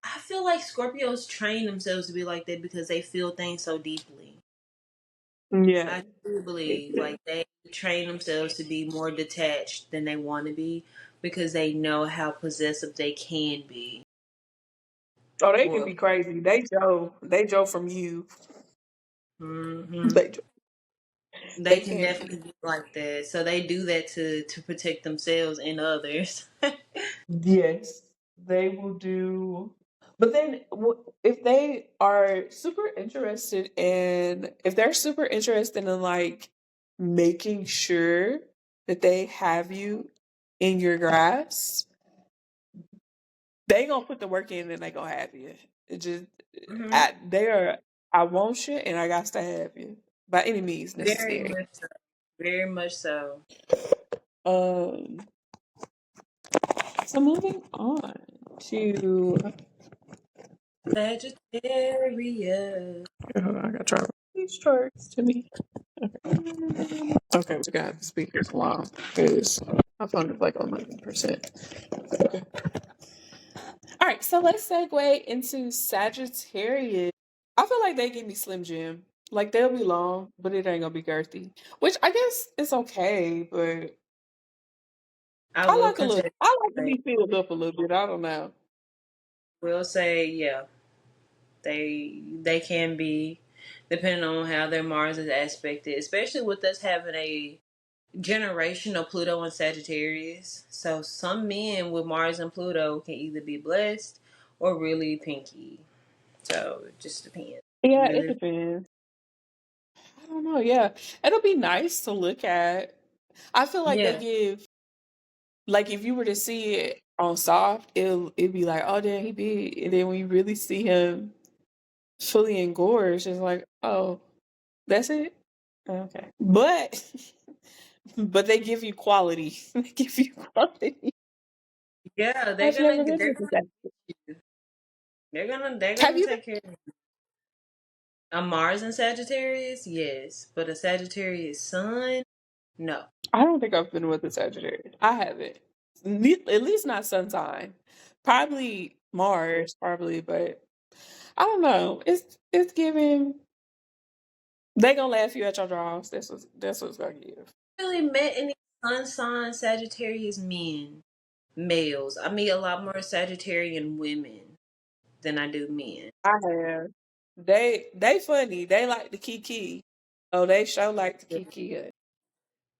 I feel like Scorpios train themselves to be like that because they feel things so deeply. Yeah. I do believe like they train themselves to be more detached than they want to be because they know how possessive they can be. Oh, they can Well, be crazy. They Joe from you. hmm They they they can can be. definitely be like that. So they do that to protect themselves and others. Yes, they will do. But then, if they are super interested if they're super interested in like making sure that they have you in your grasp, they gonna put the work in and they gonna have you. It just, Hmm. they are. I want you, and I got to have you by any means Very necessary. much so. Very much so. Um. So moving on to. Sagittarius. Hold on, I gotta try these charts to me. Okay, we got the speakers long because my phone is like 11%. Okay. All right, so let's segue into Sagittarius. I feel like they give me Slim Jim. Like they'll be long, but it ain't gonna be girthy. Which I guess it's okay, but I will consider. I like to be filled up a little bit. I don't know. Will say, yeah, they can be. depending on how their Mars is aspected, especially with us having a generational Pluto and Sagittarius. So some men with Mars and Pluto can either be blessed or really pinky. So it just depends. Yeah, it Really, depends. I don't know. Yeah, it'll be nice to look at. I feel like they yeah, give, like, if you were to see it on soft, it'd be like, oh damn, he big, and then when you really see him fully engorged, it's like, oh, that's it. Okay, but but they give you quality. They give you quality. yeah. They're I've gonna never been they're with gonna that. they're Have gonna you been? take care of you. A Mars and Sagittarius, yes, but a Sagittarius sun, no. I don't think I've been with a Sagittarius. I haven't. At least not sun sign. Probably Mars, probably, but I don't know. It's giving. They gonna laugh you at your draws. That's what's gonna give. Really met any sun sign Sagittarius men, males. I meet a lot more Sagittarian women than I do men. I have. They funny. They like the kiki. Oh, they show like the kiki.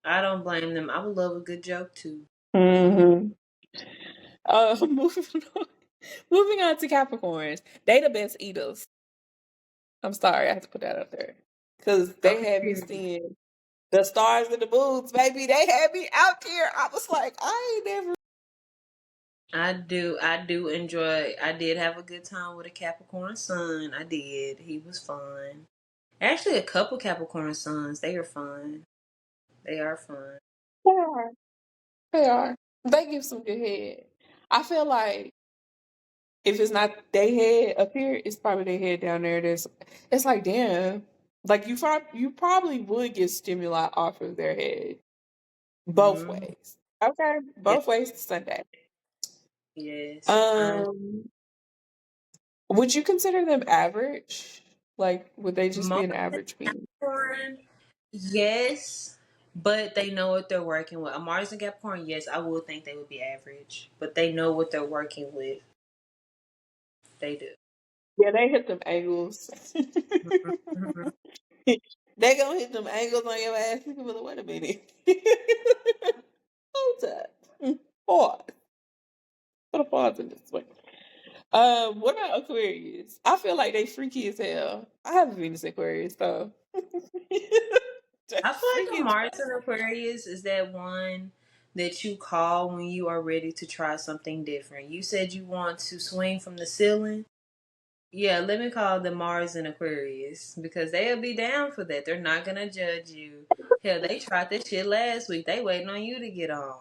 I don't blame them. I would love a good joke too. Mm-hmm. Moving on. Moving on to Capricorns. They the best eaters. I'm sorry, I have to put that up there because they Okay, had me period. seeing the stars and the moons, baby. They had me out there. I was like, I ain't never. I do enjoy. I did have a good time with a Capricorn sun. I did. He was fun. Actually, a couple Capricorn suns. They are fun. They are fun. They are. They are. They give some good head. I feel like if it's not they head up here, it's probably their head down there. It's like damn. Like you probably would get stimuli off of their head both Hmm. ways. Okay, Yeah. both ways to Sunday. Yes. Um, would you consider them average? Like, would they just be Most an average being? Capricorn, yes, but they know what they're working with. A Mars and Capricorn, yes, I would think they would be average, but they know what they're working with. They do. Yeah, they hit them angles. Mhm. They gonna hit them angles on your ass. You can be like, wait a minute. Hold up. Pause. Put a pause in this one. What about Aquarius? I feel like they freaky as hell. I have a Venus Aquarius, so they I feel freaky like a as Mars fuck. and Aquarius is that one that you call when you are ready to try something different. You said you want to swing from the ceiling. Yeah, let me call the Mars and Aquarius because they'll be down for that. They're not gonna judge you. Hell, they tried this shit last week. They waiting on you to get on.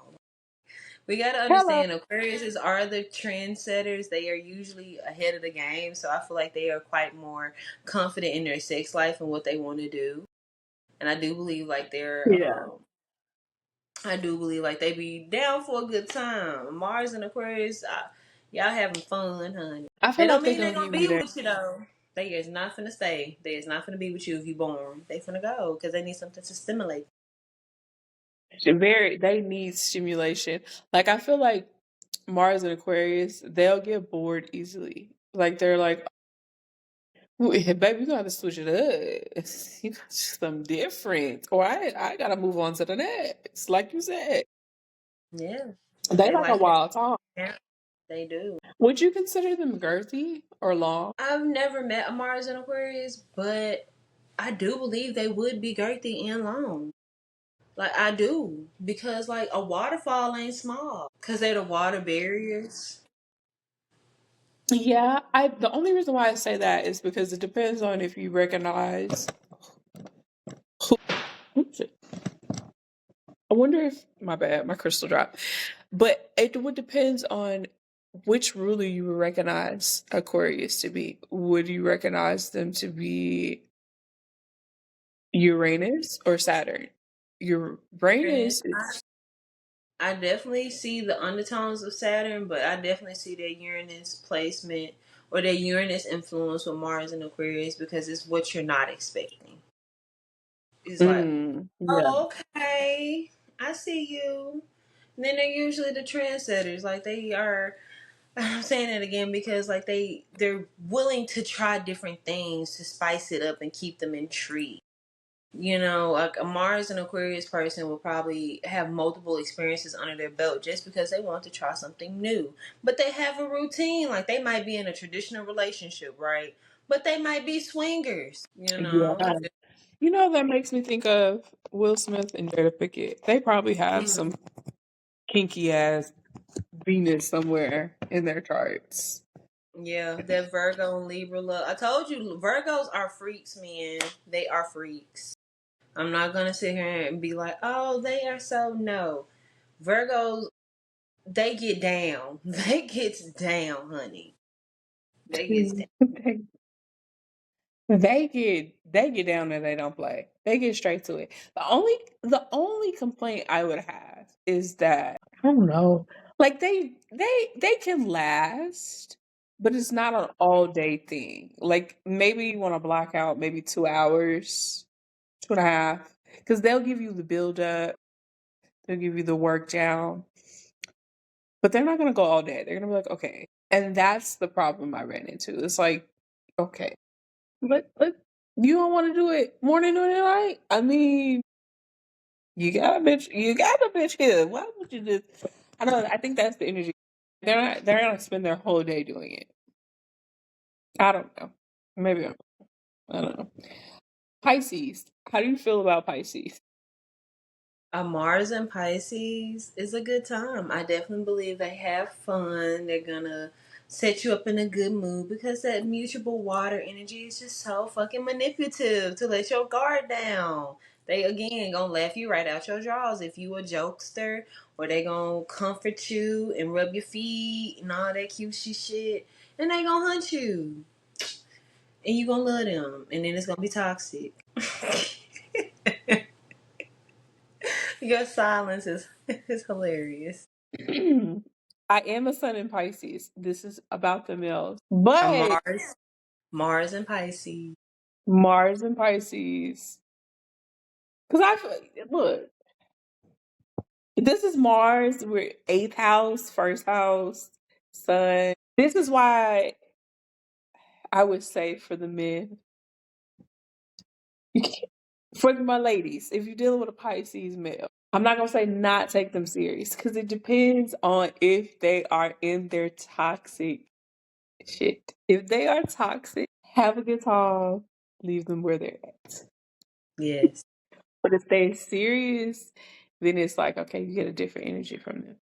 We gotta Hello. understand Aquariuses are the trendsetters. They are usually ahead of the game, so I feel like they are quite more confident in their sex life and what they want to do. And I do believe like Yeah. I do believe like they be down for a good time. Mars and Aquarius, y'all having fun, honey. I They feel don't like they're mean they gonna gonna give you be that. with you though. They is not finna stay. They is not finna be with you if you born. They finna go because they need something to stimulate. They need stimulation. Like I feel like Mars and Aquarius, they'll get bored easily. Like they're like, "Ooh, baby, you gotta switch it up. You got something different. Or I gotta move on to the next. Like you said. Yeah, They they like a like that. wild time. Yeah, they do. Would you consider them girthy or long? I've never met a Mars and Aquarius, but I do believe they would be girthy and long. Like I do because like a waterfall ain't small because they're the water barriers. Yeah, I the only reason why I say that is because it depends on if you recognize who. Oops, I wonder if my bad, my crystal dropped. But it would depends on which ruler you would recognize Aquarius to be. Would you recognize them to be Uranus or Saturn? Uranus. Uranus is I definitely see the undertones of Saturn, but I definitely see their Uranus placement or their Uranus influence with Mars and Aquarius because it's what you're not expecting. It's like, yeah. oh, okay, I see you. And then they're usually the trendsetters. Like they are. I'm saying it again because like they're willing to try different things to spice it up and keep them intrigued. You know, like a Mars and Aquarius person will probably have multiple experiences under their belt just because they want to try something new. But they have a routine. Like they might be in a traditional relationship, right? But they might be swingers, you know? Yeah. You know, that makes me think of Will Smith and Jada Pickett. They probably have Mhm. some kinky ass Venus somewhere in their charts. Yeah, that Virgo and Libra love. I told you, Virgos are freaks, man. They are freaks. I'm not gonna sit here and be like, oh, they are so no. Virgos, they get down. They gets down, honey. They gets down. They get down there, they don't play. They get straight to it. The only complaint I would have is that I don't know. Like they can last, but it's not an all day thing. Like maybe you want to block out maybe 2 hours, 2.5, because they'll give you the build up, they'll give you the work down, but they're not gonna go all day. They're gonna be like, okay. And that's the problem I ran into. It's like, okay, but you don't want to do it morning, noon, and night. I mean, you got a bitch here. Why would you just? I don't know. I think that's the energy. They're not gonna spend their whole day doing it. I don't know. Maybe I don't know. Pisces. How do you feel about Pisces? A Mars and Pisces is a good time. I definitely believe they have fun. They're gonna set you up in a good mood because that mutable water energy is just so fucking manipulative to let your guard down. They again gonna laugh you right out your drawers if you a jokester, or they gonna comfort you and rub your feet and all that cutesy shit, and they gonna hunt you, and you gonna love them, and then it's gonna be toxic. Your silence is is hilarious. I am a sun in Pisces. This is about the males, A but Mars and Pisces. Mars and Pisces. Because look, this is Mars. We're eighth house, first house, sun. This is why I would say for the men, you can't, for my ladies, if you're dealing with a Pisces male, I'm not gonna say not take them serious because it depends on if they are in their toxic shit. If they are toxic, have a good time, leave them where they're at. Yes. But if they're serious, then it's like okay, you get a different energy from them.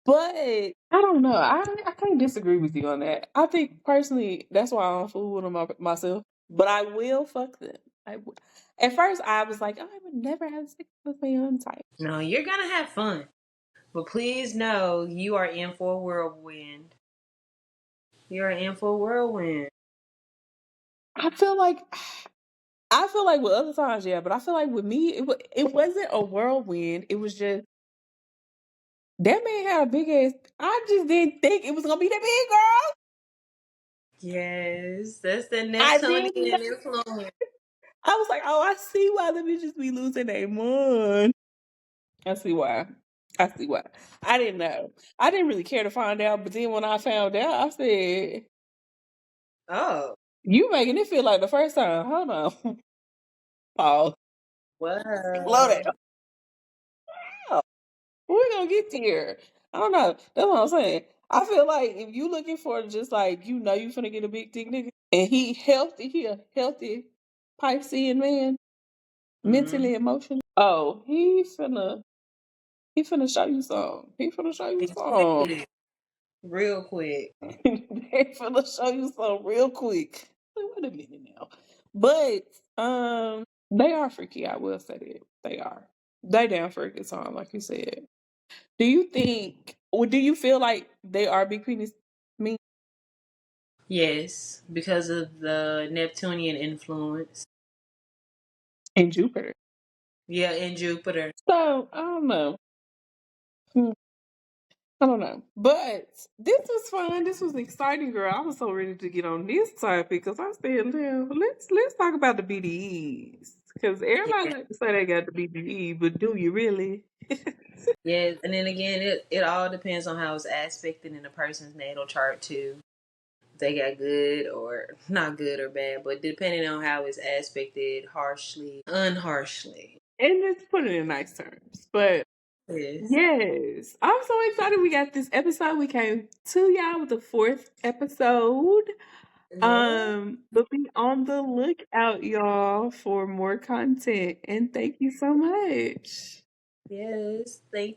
But I don't know. I can't disagree with you on that. I think personally, that's why I don't fool with them myself. But I will fuck them. At first, I was like, oh, I would never have sex with my own type. No, you're gonna have fun. But please know you are in for a whirlwind. You are in for a whirlwind. I feel like I feel like with other times, yeah, but I feel like with me, it wasn't a whirlwind. It was just that man had a big ass. I just didn't think it was gonna be that big, girl. Yes. That's the I didn't. Neptunian influence. I was like, oh, I see why the bitches be losing their mind. I see why. I see why. I didn't know. I didn't really care to find out, but then when I found out, I said, Oh. "You making it feel like the first time." Hold on. Pause. Slow Wow. down. Oh, we're gonna get there. I don't know. That's what I'm saying. I feel like if you looking for just like you finna get a big dick nigga, and he a healthy Piscean man, Mm. mentally, emotionally. Oh, he finna show you some. He finna show you some. Quickly. Real quick. They finna show you some real quick. Like, wait a minute now. But they are freaky, I will say that. They are. They down for a good time, like you said. Do you think or do you feel like they are big penis me Yes. Because of the Neptunian influence. and Jupiter? Yeah, in Jupiter. So I don't know. Hmm, I don't know. But this was fun. This was exciting, girl. I was so ready to get on this topic because I said, "Well, let's talk about the BDEs. Because everybody Yeah. like to say they got the BDE, but do you really? Yeah, and then again, it all depends on how it's aspected in a person's natal chart too. If they got good or not good or bad, but depending on how it's aspected, harshly, unharshly. And let's put it in nice terms. But Yes. yes, I'm so excited we got this episode. We came to y'all with the fourth episode. Yeah. But be on the lookout, y'all, for more content. And thank you so much. Yes. Thank